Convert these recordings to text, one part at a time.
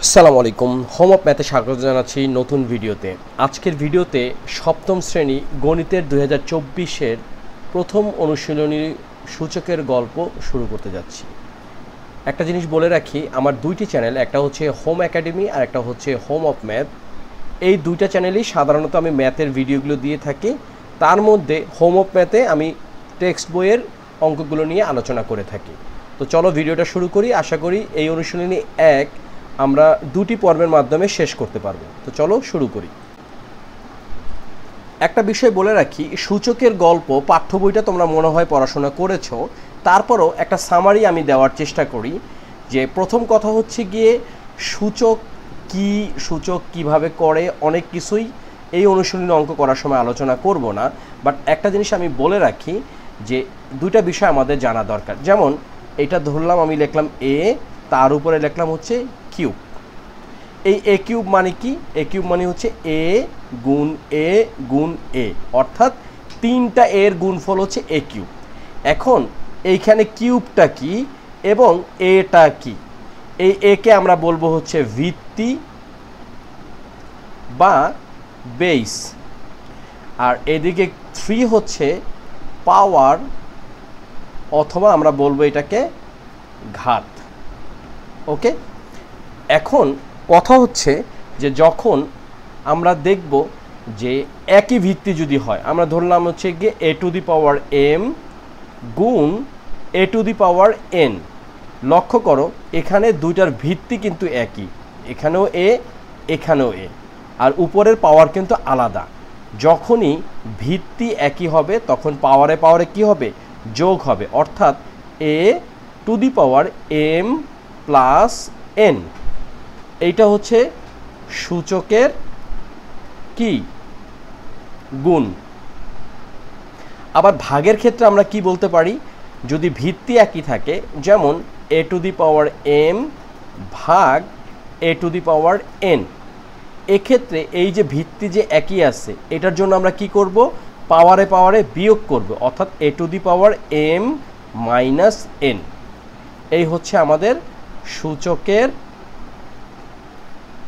আসসালামু আলাইকুম। Home of ম্যাথে স্বাগত জানাচ্ছি নতুন ভিডিওতে। আজকের ভিডিওতে সপ্তম শ্রেণী গণিতের 2024-এর প্রথম অনুশীলনী সূচকের গল্প শুরু করতে যাচ্ছি। একটা জিনিস বলে রাখি, আমার দুইটি চ্যানেল, একটা হচ্ছে হোম একাডেমি আর একটা হচ্ছে হোম অফ ম্যাথ। এই দুইটা চ্যানেলেই সাধারণত আমি ম্যাথের ভিডিওগুলো দিয়ে থাকি। তার মধ্যে হোম অফ ম্যাথে আমি টেক্সট বইয়ের অঙ্কগুলো নিয়ে আলোচনা করে থাকি। তো চলো ভিডিওটা শুরু করি। আশা করি এই অনুশীলনী এক আমরা দুটি পর্বের মাধ্যমে শেষ করতে পারবো। তো চলো শুরু করি। একটা বিষয় বলে রাখি, সূচকের গল্প পাঠ্য বইটা তোমরা মনে হয় পড়াশোনা করেছো, তারপরও একটা সামারি আমি দেওয়ার চেষ্টা করি। যে প্রথম কথা হচ্ছে গিয়ে সূচক কি, সূচক কিভাবে করে, অনেক কিছুই এই অনুশীলনী অঙ্ক করার সময় আলোচনা করব না। বাট একটা জিনিস আমি বলে রাখি যে দুইটা বিষয় আমাদের জানা দরকার। যেমন এটা ধরলাম, আমি লিখলাম এ, তার উপরে লিখলাম হচ্ছে কিউব। এই এ কিউব মানে কি? এ কিউব মানে হচ্ছে এ গুণ এ গুণ এ, অর্থাৎ তিনটা এর গুণফল হচ্ছে এ কিউব। এখন এইখানে কিউবটা কি এবং এটা কি? এই একে আমরা বলবো হচ্ছে ভিত্তি বা বেস, আর এদিকে 3 হচ্ছে পাওয়ার, অথবা আমরা বলবো এটাকে ঘাত। ওকে, এখন কথা হচ্ছে যে যখন আমরা দেখব যে একই ভিত্তি যদি হয়, আমরা ধরলাম হচ্ছে গিয়ে এ টু দি পাওয়ার এম গুণ এ টু দি পাওয়ার এন। লক্ষ্য করো এখানে দুইটার ভিত্তি কিন্তু একই, এখানেও এ এখানেও এ, আর উপরের পাওয়ার কিন্তু আলাদা। যখনই ভিত্তি একই হবে তখন পাওয়ারে পাওয়ারে কি হবে? যোগ হবে, অর্থাৎ a to the power m plus n. এইটা হচ্ছে সূচকের কি? গুণ। আবার ভাগের ক্ষেত্রে আমরা কি বলতে পারি? যদি ভিত্তি একই থাকে, যেমন এ টু দি পাওয়ার এম ভাগ এ টু দি পাওয়ার এন, এক্ষেত্রে এই যে ভিত্তি যে একই আছে, এটার জন্য আমরা কি করব? পাওয়ারে পাওয়ারে বিয়োগ করব, অর্থাৎ a to the power m minus n. এই হচ্ছে আমাদের সূচকের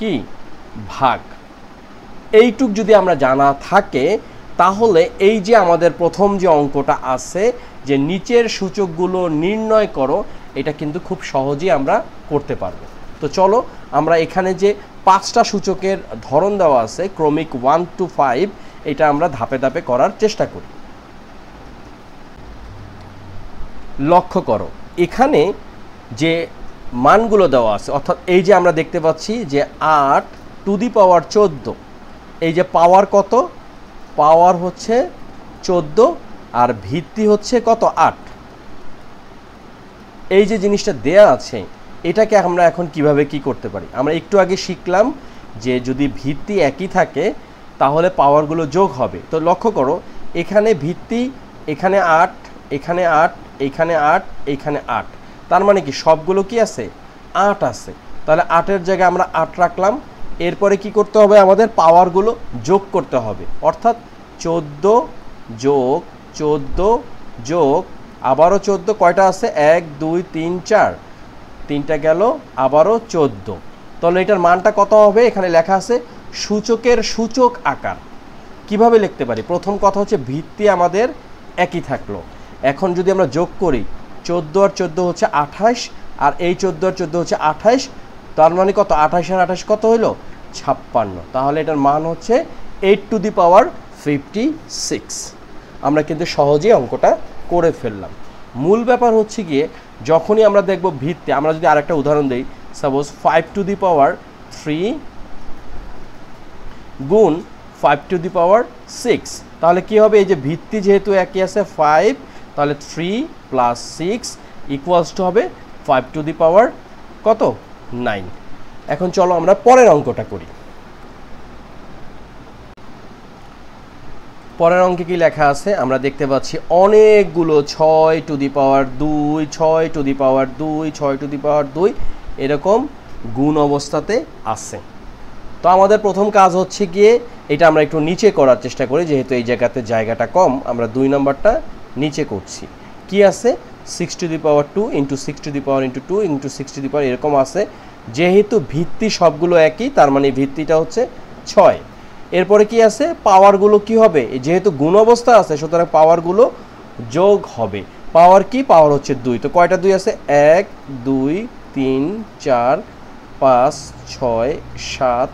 কি? ভাগ। এইটুক যদি আমরা জানা থাকে, তাহলে এই যে আমাদের প্রথম যে অঙ্কটা আছে যে নিচের সূচকগুলো নির্ণয় করো, এটা কিন্তু খুব সহজেই আমরা করতে পারবো। তো চলো আমরা এখানে যে 5টা সূচকের ধরন দেওয়া আছে, ক্রমিক 1 to 5, এটা আমরা ধাপে ধাপে করার চেষ্টা করি। লক্ষ্য করো এখানে যে মানগুলো দেওয়া আছে, অর্থাৎ এই যে আমরা দেখতে পাচ্ছি যে 8 টু দি পাওয়ার 14, এই যে পাওয়ার কত? পাওয়ার হচ্ছে 14 আর ভিত্তি হচ্ছে কত? 8। এই যে জিনিসটা দেয়া আছে, এটাকে আমরা এখন কিভাবে কি করতে পারি? আমরা একটু আগে শিখলাম যে যদি ভিত্তি একই থাকে তাহলে পাওয়ারগুলো যোগ হবে। তো লক্ষ্য করো এখানে ভিত্তি, এখানে 8, এখানে 8, এখানে 8, এখানে 8, তার মানে কি সবগুলো কি আছে? 8 আছে। তাহলে 8-এর জায়গায় আমরা 8 রাখলাম। এরপরে কি করতে হবে? আমাদের পাওয়ারগুলো যোগ করতে হবে, অর্থাৎ 14 যোগ 14 যোগ আবারও 14, কয়টা আছে? 1 2 3 4, 3টা গেল, আবারও 14। তাহলে এটার মানটা কত হবে? এখানে লেখা আছে সূচকের সূচক আকার। কিভাবে লিখতে পারি? প্রথম কথা হচ্ছে ভিত্তি আমাদের একই থাকলো। এখন যদি আমরা যোগ করি, 14 আর 14 হচ্ছে 28, আর এই 14 আর 14 হচ্ছে 28, তার মানে কত? 28 আর 28 কত হইল? 56। তাহলে এটার মান হচ্ছে 8 টু দি পাওয়ার 56। আমরা কিন্তু সহজেই অঙ্কটা করে ফেললাম। মূল ব্যাপার হচ্ছে গিয়ে যখনই আমরা দেখব ভিত্তি, আমরা যদি আরেকটা উদাহরণ দিই, সাপোজ 5 টু দি পাওয়ার 3 গুণ 5 টু দি পাওয়ার 6, তাহলে কি হবে? এই যে ভিত্তি যেহেতু একই আছে 5, তাহলে 3 প্লাস 6 ইকুয়ালস টু হবে 5 টু দি পাওয়ার কত? 9। এখন চলো আমরা পরের অঙ্কটা করি। পরের অঙ্কে কি লেখা আছে আমরা দেখতে পাচ্ছি অনেকগুলো 6 to the power 2, 6 to the power 2, 6 to the power 2 এরকম গুণ অবস্থাতে আছে। তো আমাদের প্রথম কাজ হচ্ছে গিয়ে এটা আমরা একটু নিচে করার চেষ্টা করি, যেহেতু এই জায়গাতে জায়গাটা কম, আমরা 2 নাম্বারটা নিচে করছি। কি আছে? 6 to the power 2 into 6 to the power into 2 into 6 to the power এরকম আছে। যেহেতু ভিত্তি সবগুলো একই, তার মানে ভিত্তিটা হচ্ছে 6। এরপরে কি আছে, পাওয়ারগুলো কি হবে, যেহেতু গুণ অবস্থা আছে সুতরাং পাওয়ারগুলো যোগ হবে। পাওয়ার কি, পাওয়ার হচ্ছে 2। তো কয়টা 2 আছে, 1 2 3 4 5 6 7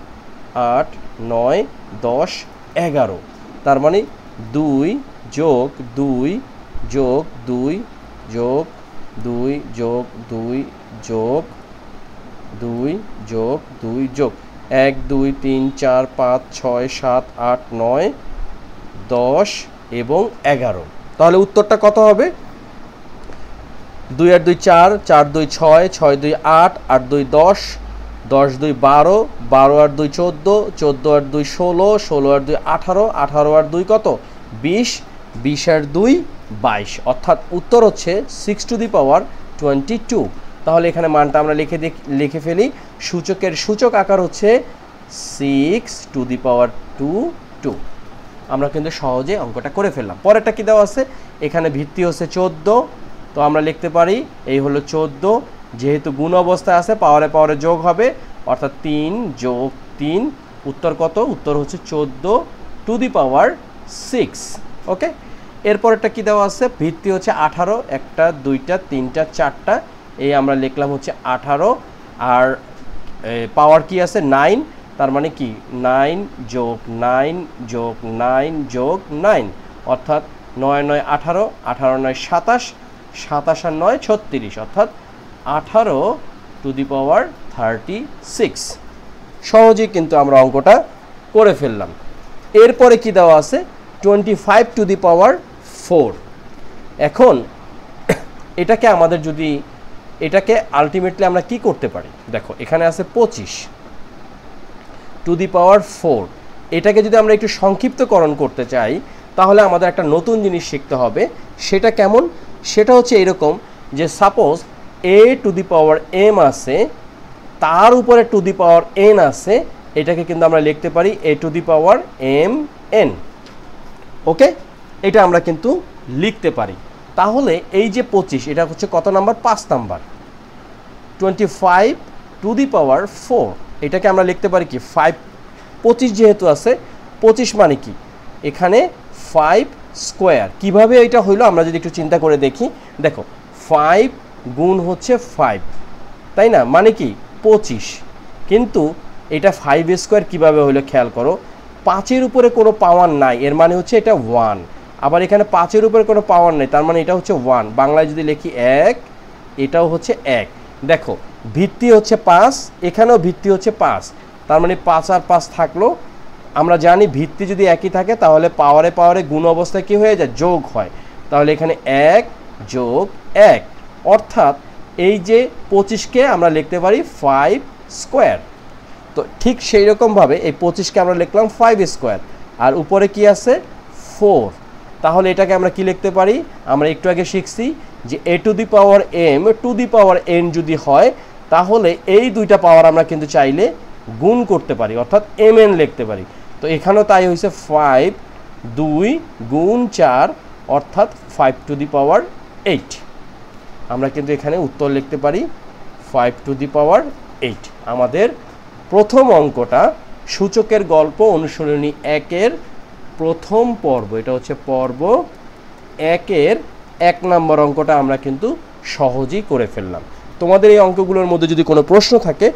8 9 10 11। তার মানে 2 যোগ 2 যোগ 2 যোগ 2 যোগ 2 যোগ 2 যোগ 2 যোগ 1 2 3 4 5 6 7 8 9 10 এবং 11। তাহলে উত্তরটা কত হবে, 2 আর 2 4, 4 2 6, 6 2 8, 8 2 10, 10 2 12, 12 আর 2 14, 14 আর 2 16, 16 আর 2 18, 18 আর 2 কত 20, 20 আর 2 22। অর্থাৎ উত্তর হচ্ছে 6 টু দি পাওয়ার 22। তাহলে এখানে মানটা আমরা লিখে ফেলি। সূচকের সূচক আকার হচ্ছে 6 টু দি পাওয়ার 2। আমরা কিন্তু সহজে অঙ্কটা করে ফেললাম। পরেরটা কি দেওয়া আছে, এখানে ভিত্তি হচ্ছে 14। তো আমরা লিখতে পারি এই হলো 14, যেহেতু গুণ অবস্থায় আছে পাওয়ারে পাওয়ারে যোগ হবে, অর্থাৎ 3 যোগ 3। উত্তর কত, উত্তর হচ্ছে 14 টু দি পাওয়ার 6। ওকে, এরপরেরটা কি দেওয়া আছে, ভিত্তি হচ্ছে 18, একটা দুইটা তিনটা চারটা, এই আমরা লিখলাম হচ্ছে 18। আর পাওয়ার কি আছে 9, তার মানে কি 9 যোগ 9 যোগ 9 যোগ 9, অর্থাৎ 9 9 18, 18 9 27, 27 আর 9 36, অর্থাৎ 18 টু দি পাওয়ার 36। সহজেই কিন্তু আমরা অঙ্কটা করে ফেললাম। এরপরে কি দেওয়া আছে, 25 টু দি পাওয়ার 4। এখন এটাকে আমাদের যদি এটাকে আলটিমেটলি আমরা কি করতে পারি, দেখো এখানে আছে 25 টু দি পাওয়ার 4। এটাকে যদি আমরা একটু সংক্ষিপ্তকরণ করতে চাই তাহলে আমাদের একটা নতুন জিনিস শিখতে হবে। সেটা কেমন, সেটা হচ্ছে এরকম যে suppose a two the power m আছে, তার উপরে টু দি পাওয়ার n আছে, এটাকে কিন্তু আমরা লিখতে পারি a two the power m n। ওকে, এটা আমরা কিন্তু লিখতে পারি। তাহলে এই যে 25, এটা হচ্ছে কত number, 5 number. 25 two the power 4, এটাকে আমরা লিখতে পারি কি 5। 25 যেহেতু আছে, 25 মানে কি, এখানে 5 স্কোয়ার। কিভাবে এটা হইলো আমরা যদি একটু চিন্তা করে দেখি, দেখো 5 গুণ হচ্ছে 5, তাই না, মানে কি 25। কিন্তু এটা 5 স্কোয়ার কিভাবে হইলো খেয়াল করো, 5-এর উপরে কোনো পাওয়ার নাই, এর মানে হচ্ছে এটা 1। আবার এখানে 5-এর উপরে কোনো পাওয়ার নেই, তার মানে এটা হচ্ছে 1। বাংলায় যদি লিখি 1, এটাও হচ্ছে 1। দেখো ভিত্তি হচ্ছে 5, এখানেও ভিত্তি হচ্ছে 5, তার মানে 5 আর 5 থাকলো। আমরা জানি ভিত্তি যদি একই থাকে তাহলে পাওয়ারে পাওয়ারে গুণ অবস্থায় কি হয়ে যায়, যোগ হয়। তাহলে এখানে 1 যোগ 1, অর্থাৎ এই যে 25কে আমরা লিখতে পারি 5 স্কোয়ার। তো ঠিক সেই রকমভাবে এই 25কে আমরা লিখলাম 5 স্কোয়ার, আর উপরে কি আছে 4। তাহলে এটাকে আমরা কি লিখতে পারি, আমরা একটু আগে শিখছি যে a two the power m two the power n যদি হয় তাহলে এই দুইটা পাওয়ার আমরা কিন্তু চাইলে গুণ করতে পারি, অর্থাৎ mn লিখতে পারি। তো এখানেও তাই হয়েছে 5 2 গুণ 4, অর্থাৎ 5 টু দি পাওয়ার 8। আমরা কিন্তু এখানে উত্তর লিখতে পারি 5 টু দি পাওয়ার 8। আমাদের প্রথম অঙ্কটা সূচকের গল্প অনুশীলনী 1-এর প্রথম পর্ব, এটা হচ্ছে পর্ব 1-এর 1 নম্বর অঙ্কটা আমরা কিন্তু সহজেই করে ফেললাম। তোমাদের এই অঙ্কগুলোর মধ্যে যদি কোনো প্রশ্ন থাকে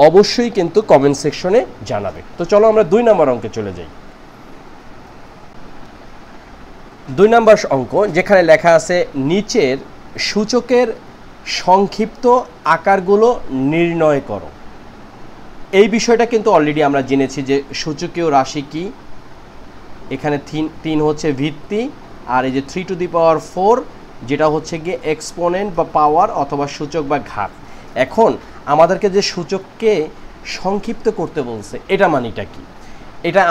অবশ্যই কিন্তু কমেন্ট সেকশনে জানাবে। তো চলো আমরা 2 নম্বর অঙ্কে চলে যাই। 2 নম্বর অঙ্ক, যেখানে লেখা আছে নিচের সূচকের সংক্ষিপ্ত আকারগুলো নির্ণয় করো। এই বিষয়টা কিন্তু অলরেডি আমরা জেনেছি যে সূচকীয় রাশি কি, এখানে 3 হচ্ছে ভিত্তি, আর এই যে 3 টু দি পাওয়ার 4 যেটা হচ্ছে গিয়ে এক্সপোনেন্ট বা পাওয়ার অথবা সূচক বা ঘাত। এখন আমাদেরকে যে সূচককে সংক্ষিপ্ত করতে বলছে এটা মানেটা কি, এটা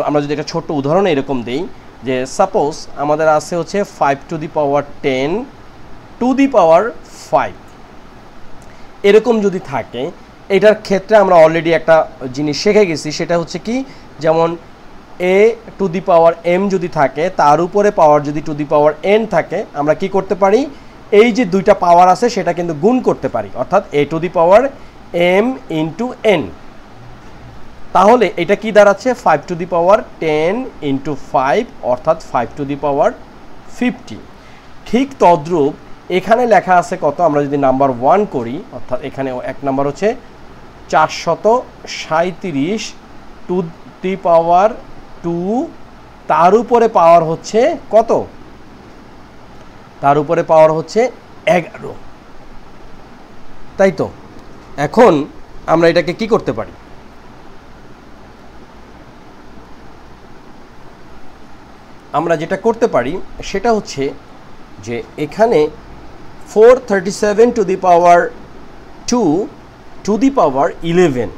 আমরা যদি একটা ছোট্ট উদাহরণ এরকম দেই যে সাপোজ আমাদের আছে হচ্ছে 5 two the power 10 two the power 5, এরকম যদি থাকে, এটার ক্ষেত্রে আমরা অলরেডি একটা জিনিস শিখে গেছি, সেটা হচ্ছে কি, যেমন a two the power m যদি থাকে, তার উপরে পাওয়ার যদি টু দি পাওয়ার n থাকে, আমরা কি করতে পারি, এই যে দুইটা পাওয়ার আছে সেটা কিন্তু গুণ করতে পারি, অর্থাৎ a two the power m into n। তাহলে এটা কি দাঁড়াচ্ছে 5 টু দি পাওয়ার 10 ইন্টু 5, অর্থাৎ 5 টু দি পাওয়ার 50। ঠিক তদ্রূপ এখানে লেখা আছে কত, আমরা যদি নাম্বার 1 করি, অর্থাৎ এখানে এক নাম্বার হচ্ছে 437 টু দি পাওয়ার 2, তার উপরে পাওয়ার হচ্ছে কত, তার উপরে পাওয়ার হচ্ছে 11, তাই তো। এখন আমরা এটাকে কি করতে পারি, আমরা যেটা করতে পারি সেটা হচ্ছে যে এখানে 437 two the power 2 to the পাওয়ার 11,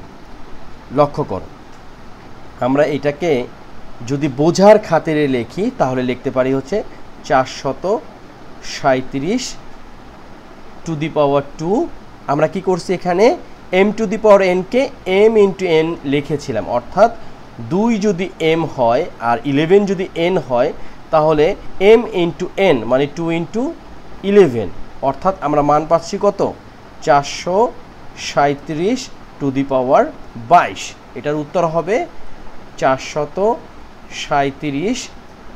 লক্ষ্য করো আমরা এটাকে যদি বোঝার খাতিরে লিখি তাহলে লিখতে পারি হচ্ছে 437 টু দি পাওয়ার 2। আমরা কি করছি এখানে m two the power n K m into n লিখেছিলাম, অর্থাৎ 2 যদি m হয় আর 11 যদি n হয় তাহলে m ইন্টু n মানে 2 ইন্টু 11, অর্থাৎ আমরা মান পাচ্ছি কত 437 টু দি পাওয়ার 22। এটার উত্তর হবে 437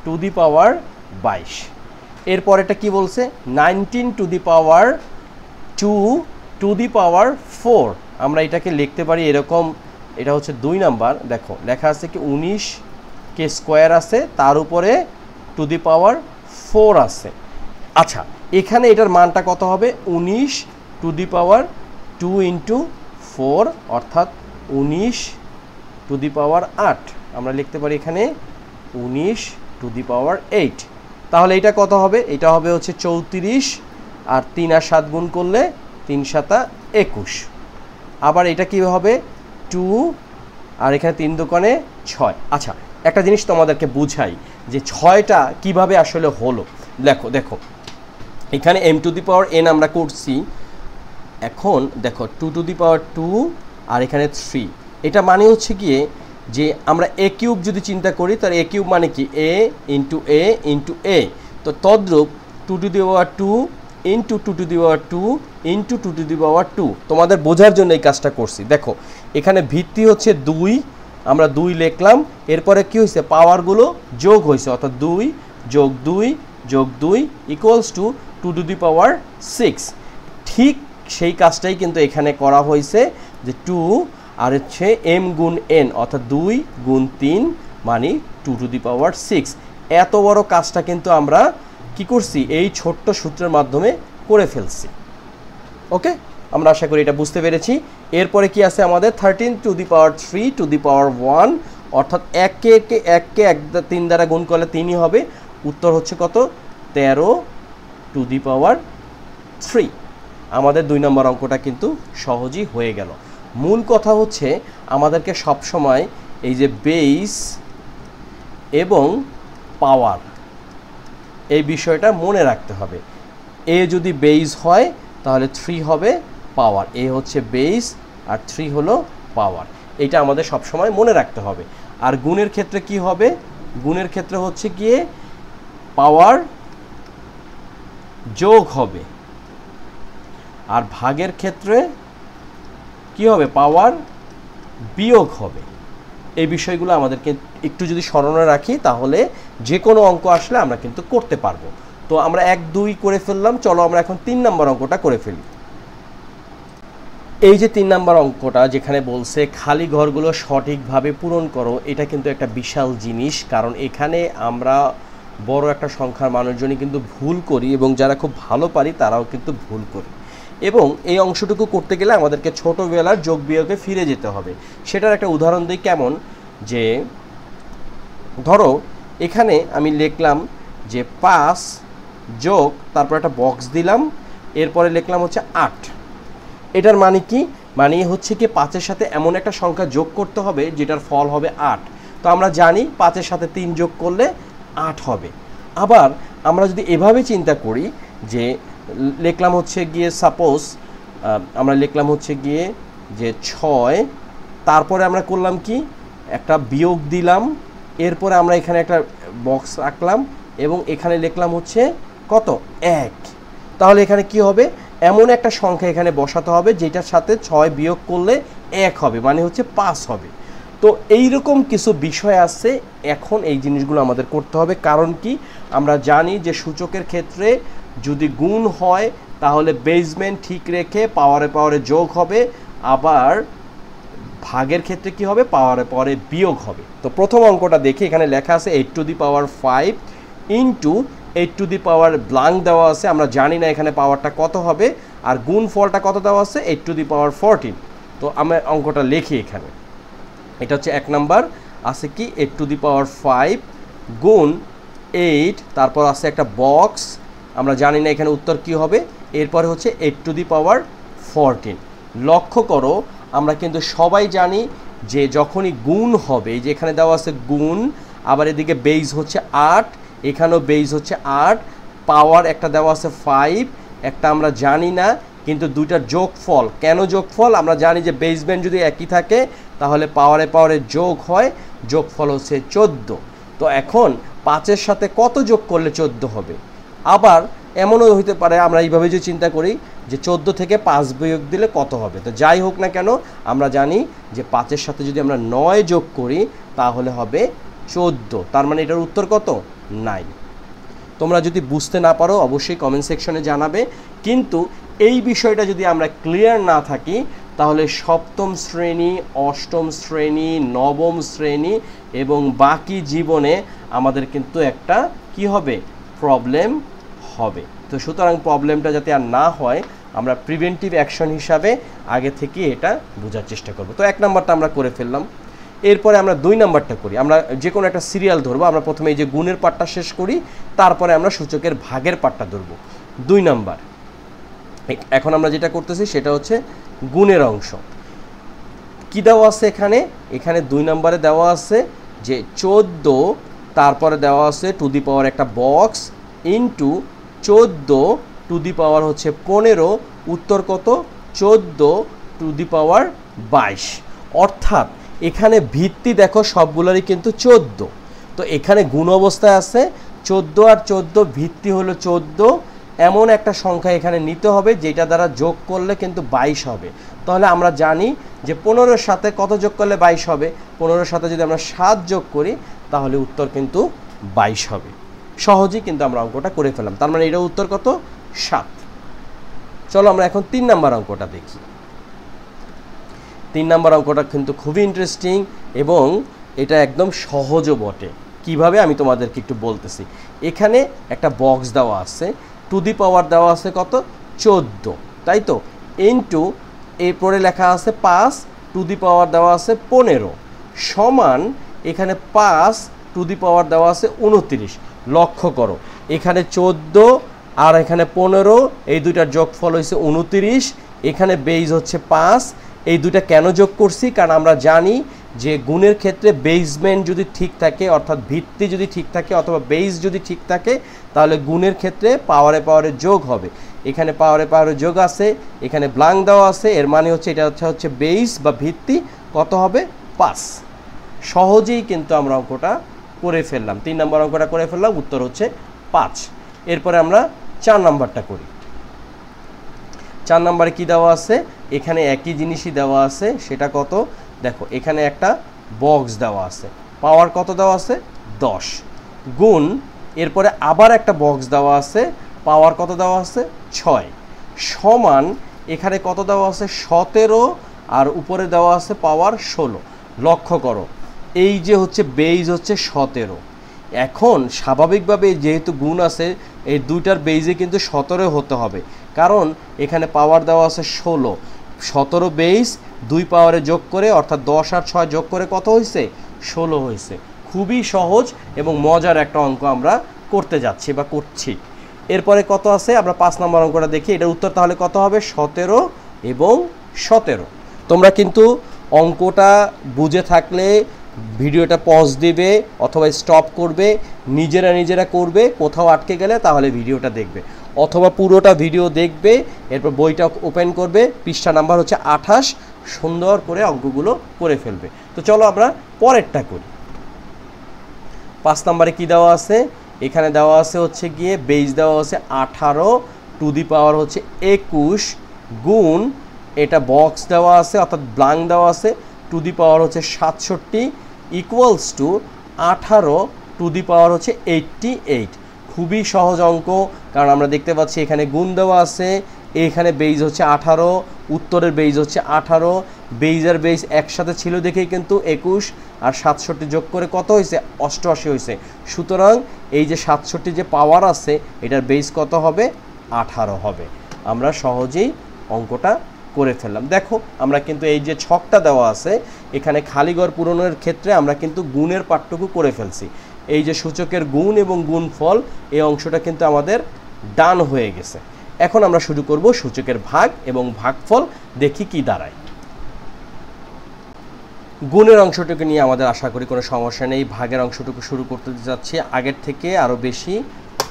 টু দি পাওয়ার 22। এরপর এটা কি বলছে 19 two the power 2 to the power 4। আমরা এটাকে লিখতে পারি এরকম, এটা হচ্ছে 2 নাম্বার, দেখো লেখা আছে কি 19 কে স্কোয়ার আছে, তার উপরে টু দি পাওয়ার 4 আছে। আচ্ছা এখানে এটার মানটা কত হবে 19 টু দি পাওয়ার 2 ইন্টু 4, অর্থাৎ 19 টু দি পাওয়ার 8। আমরা লিখতে পারি এখানে 19 টু দি পাওয়ার 8। তাহলে এটা কত হবে, এটা হবে হচ্ছে 34, আর 3 আর 7 গুণ করলে 3 7 21। আবার এটা কি হবে 2, আর এখানে 3 দোকানে 6। আচ্ছা একটা জিনিস তোমাদেরকে বুঝাই যে 6টা কিভাবে আসলে হলো। দেখো দেখো এখানে m two the power n আমরা করছি, এখন দেখো 2 টু দি পাওয়ার 2 আর এখানে 3, এটা মানে হচ্ছে গিয়ে যে আমরা a কিউব যদি চিন্তা করি তাহলে a কিউব মানে কি a into a into a, তো তদ্রূপ 2 to the power 2 into 2 to the power 2 into 2 to the power 2। তোমাদের বোঝার জন্য এই কাজটা করছি। দেখো এখানে ভিত্তি হচ্ছে 2, আমরা 2 লিখলাম, এরপরে কি হয়েছে পাওয়ারগুলো যোগ হয়েছে, অর্থাৎ 2 যোগ 2 যোগ 2 ইকুয়ালস টু 2 টু দি পাওয়ার 6। ঠিক সেই কাজটাই কিন্তু এখানে করা হয়েছে যে 2 আর হচ্ছে m গুণ n, অর্থাৎ 2 গুণ 3 মানে 2 টু দি পাওয়ার 6। এত বড় কাজটা কিন্তু আমরা কি করছি এই ছোট্ট সূত্রের মাধ্যমে করে ফেলছি। ওকে, আমরা আশা করি এটা বুঝতে পেরেছি। এরপরে কি আছে আমাদের 13 two the power 3 to the পাওয়ার 1, অর্থাৎ 1কে 3 দ্বারা গুণ করলে 3ই হবে, উত্তর হচ্ছে কত 13 টু দি পাওয়ার 3। আমাদের 2 নম্বর অঙ্কটা কিন্তু সহজই হয়ে গেল। মূল কথা হচ্ছে আমাদেরকে সবসময় এই যে বেস এবং পাওয়ার এই বিষয়টা মনে রাখতে হবে। এ যদি বেস হয় তাহলে 3 হবে পাওয়ার, এ হচ্ছে বেস আর 3 হলো পাওয়ার, এটা আমাদের সবসময় মনে রাখতে হবে। আর গুণের ক্ষেত্রে কি হবে, গুণের ক্ষেত্রে হচ্ছে গিয়ে পাওয়ার যোগ হবে, আর ভাগের ক্ষেত্রে কি হবে পাওয়ার বিয়োগ হবে। এই বিষয়গুলো আমাদেরকে একটু যদি স্মরণে রাখি তাহলে যে কোনো অঙ্ক আসলে আমরা কিন্তু করতে পারবো। তো আমরা 1 2 করে ফেললাম, চলো আমরা এখন 3 নম্বর অঙ্কটা করে ফেলি। এই যে 3 নম্বর অঙ্কটা যেখানে বলছে খালি ঘরগুলো সঠিকভাবে পূরণ করো, এটা কিন্তু একটা বিশাল জিনিস, কারণ এখানে আমরা বড় একটা সংখ্যার মানুষজনই কিন্তু ভুল করি এবং যারা খুব ভালো পারি তারাও কিন্তু ভুল করি। এবং এই অংশটুকু করতে গেলে আমাদেরকে ছোটোবেলার যোগ বিয়োগে ফিরে যেতে হবে। সেটার একটা উদাহরণ দিই, কেমন যে ধরো এখানে আমি লিখলাম যে 5 যোগ তারপর একটা বক্স দিলাম, এরপরে লিখলাম হচ্ছে 8। এটার মানে কি, মানে হচ্ছে কি 5-এর সাথে এমন একটা সংখ্যা যোগ করতে হবে যেটার ফল হবে 8। তো আমরা জানি 5-এর সাথে 3 যোগ করলে 8 হবে। আবার আমরা যদি এভাবে চিন্তা করি যে লিখলাম হচ্ছে গিয়ে সাপোজ আমরা লিখলাম হচ্ছে গিয়ে যে 6, তারপরে আমরা করলাম কি একটা বিয়োগ দিলাম, এরপরে আমরা এখানে একটা বক্স রাখলাম এবং এখানে লিখলাম হচ্ছে কত 1। তো তাহলে এখানে কি হবে, এমন একটা সংখ্যা এখানে বসাতে হবে যেটার সাথে 6 বিয়োগ করলে 1 হবে, মানে হচ্ছে 5 হবে। তো এইরকম কিছু বিষয় আছে, এখন এই জিনিসগুলো আমাদের করতে হবে। কারণ কি, আমরা জানি যে সূচকের ক্ষেত্রে যদি গুণ হয় তাহলে বেসমেন্ট ঠিক রেখে পাওয়ারে পাওয়ারে যোগ হবে, আবার ভাগের ক্ষেত্রে কি হবে, পাওয়ারে পাওয়ারে বিয়োগ হবে। তো প্রথম অঙ্কটা দেখি, এখানে লেখা আছে 8 two the power 5 into 8 two the power blank দেওয়া আছে, আমরা জানি না এখানে পাওয়ারটা কত হবে, আর গুণ ফলটা কত দেওয়া আছে 8 টু দি পাওয়ার 14। তো আমরা অঙ্কটা লিখি এখানে, এটা হচ্ছে 1 নাম্বার আছে কি 8 টু দি পাওয়ার 5 গুণ 8, তারপর আছে একটা বক্স, আমরা জানি না এখানে উত্তর কি হবে, এরপরে হচ্ছে 8 টু দি পাওয়ার 14। লক্ষ্য করো, আমরা কিন্তু সবাই জানি যে যখনই গুণ হবে, এই যে এখানে দেওয়া আছে গুণ, আবার এদিকে বেজ হচ্ছে 8, এখানেও বেজ হচ্ছে 8, পাওয়ার একটা দেওয়া আছে 5, একটা আমরা জানি না, কিন্তু দুইটার যোগফল। কেন যোগফল, আমরা জানি যে বেসমেন্ট যদি একই থাকে তাহলে পাওয়ারে পাওয়ারে যোগ হয়, যোগফল হচ্ছে 14। তো এখন 5-এর সাথে কত যোগ করলে 14 হবে। আবার এমনও হইতে পারে, আমরা এইভাবে যদি চিন্তা করি যে 14 থেকে 5 বিয়োগ দিলে কত হবে। তো যাই হোক না কেন, আমরা জানি যে 5-এর সাথে যদি আমরা 9 যোগ করি তাহলে হবে 14, তার মানে এটার উত্তর কত, 9। তোমরা যদি বুঝতে না পারো অবশ্যই কমেন্ট সেকশনে জানাবে, কিন্তু এই বিষয়টা যদি আমরা ক্লিয়ার না থাকি তাহলে সপ্তম শ্রেণী, অষ্টম শ্রেণী, নবম শ্রেণী এবং বাকি জীবনে আমাদের কিন্তু একটা কি হবে, প্রবলেম হবে। তো সুতরাং প্রবলেমটা যাতে আর না হয়, আমরা প্রিভেন্টিভ অ্যাকশন হিসাবে আগে থেকে এটা বোঝার চেষ্টা করব। তো 1 নাম্বারটা আমরা করে ফেললাম, এরপরে আমরা 2 নাম্বারটা করি। আমরা যে কোনো একটা সিরিয়াল ধরবো, আমরা প্রথমে এই যে গুণের পার্টটা শেষ করি, তারপরে আমরা সূচকের ভাগের পার্টটা ধরবো। 2 নাম্বার, এখন আমরা যেটা করতেছি সেটা হচ্ছে গুণের অংশ। কি দেওয়া আছে এখানে, এখানে 2 নাম্বারে দেওয়া আছে যে 14, তারপরে দেওয়া আছে টু দি পাওয়ার একটা বক্স ইন্টু 14 টু দি পাওয়ার হচ্ছে 15, উত্তর কত, 14 টু দি পাওয়ার 22। অর্থাৎ এখানে ভিত্তি দেখো সবগুলোরই কিন্তু 14। তো এখানে গুণ অবস্থায় আছে 14 আর 14, ভিত্তি হলো 14, এমন একটা সংখ্যা এখানে নিতে হবে যেটা দ্বারা যোগ করলে কিন্তু 22 হবে। তাহলে আমরা জানি যে 15-এর সাথে কত যোগ করলে 22 হবে, 15-এর সাথে যদি আমরা 7 যোগ করি তাহলে উত্তর কিন্তু 22 হবে। সহজেই কিন্তু আমরা অঙ্কটা করে ফেললাম, তার মানে এটার উত্তর কত, 7। চলো আমরা এখন 3 নাম্বার অঙ্কটা দেখি। 3 নাম্বার অঙ্কটা কিন্তু খুবই ইন্টারেস্টিং এবং এটা একদম সহজও বটে। কিভাবে আমি তোমাদেরকে একটু বলতেছি। এখানে একটা বক্স দেওয়া আছে, টু দি পাওয়ার দেওয়া আছে কত, 14, তাই তো, ইন্টু এরপরে লেখা আছে 5 টু দি পাওয়ার দেওয়া আছে 15, সমান এখানে 5 টু দি পাওয়ার দেওয়া আছে 29। লক্ষ্য করো, এখানে 14 আর এখানে 15, এই দুইটার যোগফল হয়েছে 29, এখানে বেজ হচ্ছে 5। এই দুইটা কেন যোগ করছি, কারণ আমরা জানি যে গুণের ক্ষেত্রে বেসমেন্ট যদি ঠিক থাকে, অর্থাৎ ভিত্তি যদি ঠিক থাকে অথবা বেস যদি ঠিক থাকে, তাহলে গুণের ক্ষেত্রে পাওয়ারে পাওয়ারে যোগ হবে। এখানে পাওয়ারে পাওয়ারে যোগ আছে, এখানে ব্লাঙ্ক দেওয়া আছে, এর মানে হচ্ছে এটা হচ্ছে বেস বা ভিত্তি, কত হবে, 5। সহজেই কিন্তু আমরা অঙ্কটা করে ফেললাম, 3 নম্বর অঙ্কটা করে ফেললাম, উত্তর হচ্ছে 5। এরপরে আমরা 4 নাম্বারটা করি। 4 নাম্বারে কি দেওয়া আছে, এখানে একই জিনিসই দেওয়া আছে, সেটা কত, দেখো এখানে একটা বক্স দেওয়া আছে, পাওয়ার কত দেওয়া আছে, 10, গুণ এরপরে আবার একটা বক্স দেওয়া আছে, পাওয়ার কত দেওয়া আছে, 6, সমান এখানে কত দেওয়া আছে, 17, আর উপরে দেওয়া আছে পাওয়ার 16। লক্ষ্য করো, এই যে হচ্ছে বেজ হচ্ছে 17, এখন স্বাভাবিকভাবে যেহেতু গুণ আছে এই দুইটার বেজে কিন্তু 17 হতে হবে, কারণ এখানে পাওয়ার দেওয়া আছে 16, 17 বেজ 2 পাওয়ারে যোগ করে, অর্থাৎ 10 আর 6 যোগ করে কত হয়েছে, 16 হয়েছে। খুবই সহজ এবং মজার একটা অঙ্ক আমরা করতে যাচ্ছি বা করছি। এরপরে কত আছে, আমরা 5 নম্বর অঙ্কটা দেখি, এটার উত্তর তাহলে কত হবে, 17 এবং 17। তোমরা কিন্তু অঙ্কটা বুঝে থাকলে ভিডিওটা পজ দিবে অথবা স্টপ করবে, নিজেরা করবে, কোথাও আটকে গেলে তাহলে ভিডিওটা দেখবে, অথবা পুরোটা ভিডিও দেখবে, এরপর বইটা ওপেন করবে, পৃষ্ঠা নাম্বার হচ্ছে 28, সুন্দর করে অঙ্কগুলো করে ফেলবে। তো চলো আমরা পরেরটা করি। 5 নম্বরে কি দেওয়া আছে, এখানে দেওয়া আছে হচ্ছে গিয়ে বেজ দেওয়া আছে 18, টু দি পাওয়ার হচ্ছে 21 গুণ এটা বক্স দেওয়া আছে অর্থাৎ ব্লাঙ্ক দেওয়া আছে টু দি পাওয়ার হচ্ছে 67 ইকুয়ালস টু 18 টু দি পাওয়ার হচ্ছে 88। খুবই সহজ অঙ্ক, কারণ আমরা দেখতে পাচ্ছি এখানে গুণ দেওয়া আছে, এখানে বেইজ হচ্ছে 18, উত্তরের বেইজ হচ্ছে 18, বেইজ আর বেইজ একসাথে ছিল দেখেই কিন্তু 21 আর 67 যোগ করে কত হয়েছে 88 হয়েছে। সুতরাং এই যে 67 যে পাওয়ার আছে এটার বেইজ কত হবে 18 হবে। আমরা সহজেই অঙ্কটা করে ফেললাম। দেখো আমরা কিন্তু এই যে ছকটা দেওয়া আছে এখানে খালি ঘর পূরণের ক্ষেত্রে আমরা কিন্তু গুণের পার্টটুকু করে ফেলছি। এই যে সূচকের গুণ এবং গুণফল এই অংশটা কিন্তু আমাদের ডান হয়ে গেছে। এখন আমরা শুরু করব সূচকের ভাগ এবং ভাগফল, দেখি কি দাঁড়ায়। গুণের অংশটুকু নিয়ে আমাদের আশা করি কোনো সমস্যা নেই। ভাগের অংশটুকু শুরু করতে যাচ্ছি, আগের থেকে আরও বেশি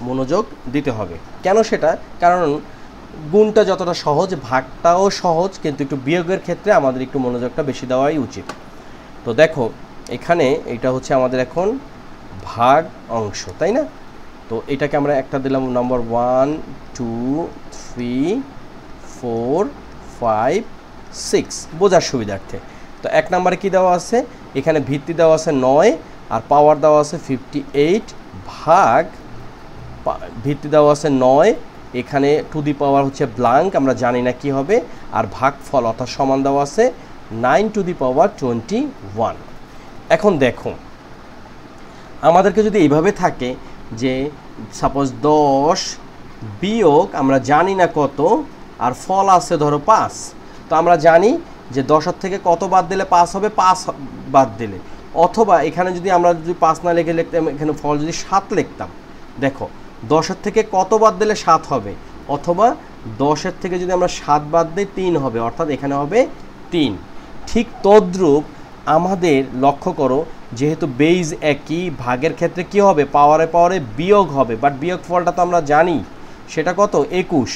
মনোযোগ দিতে হবে। কেন সেটা? কারণ গুণটা যতটা সহজ ভাগটাও সহজ, কিন্তু একটু বিয়োগের ক্ষেত্রে আমাদের একটু মনোযোগটা বেশি দেওয়াই উচিত। তো দেখো এখানে এটা হচ্ছে আমাদের এখন ভাগ অংশ, তাই না? তো এটাকে আমরা একটা দিলাম নম্বর 1 2 3 4 5 6 বোঝার সুবিধার্থে। তো এক নম্বরে কি দেওয়া আছে, এখানে ভিত্তি দেওয়া আছে 9 আর পাওয়ার দেওয়া আছে 58 ভাগ ভিত্তি দেওয়া আছে 9, এখানে টু দি পাওয়ার হচ্ছে ব্লাঙ্ক, আমরা জানি না কি হবে, আর ভাগফল অর্থাৎ সমান দেওয়া আছে 9 টু দি পাওয়ার 21। এখন দেখো আমাদেরকে যদি এইভাবে থাকে যে সাপোজ 10 বিয়োগ আমরা জানি না কত আর ফল আছে ধরো 5, তো আমরা জানি যে 10 থেকে কত বাদ দিলে 5 হবে, 5 বাদ দিলে, অথবা এখানে যদি আমরা যদি 5 না লিখে লিখতাম এখানে ফল যদি 7 লিখতাম, দেখো 10 থেকে কত বাদ দিলে 7 হবে, অথবা 10 থেকে যদি আমরা 7 বাদ দিই 3 হবে, অর্থাৎ এখানে হবে 3। ঠিক তদ্রূপ আমাদের লক্ষ্য করো যেহেতু বেইজ একই, ভাগের ক্ষেত্রে কি হবে পাওয়ারে পাওয়ারে বিয়োগ হবে, বাট বিয়োগ ফলটা তো আমরা জানি সেটা কত 21,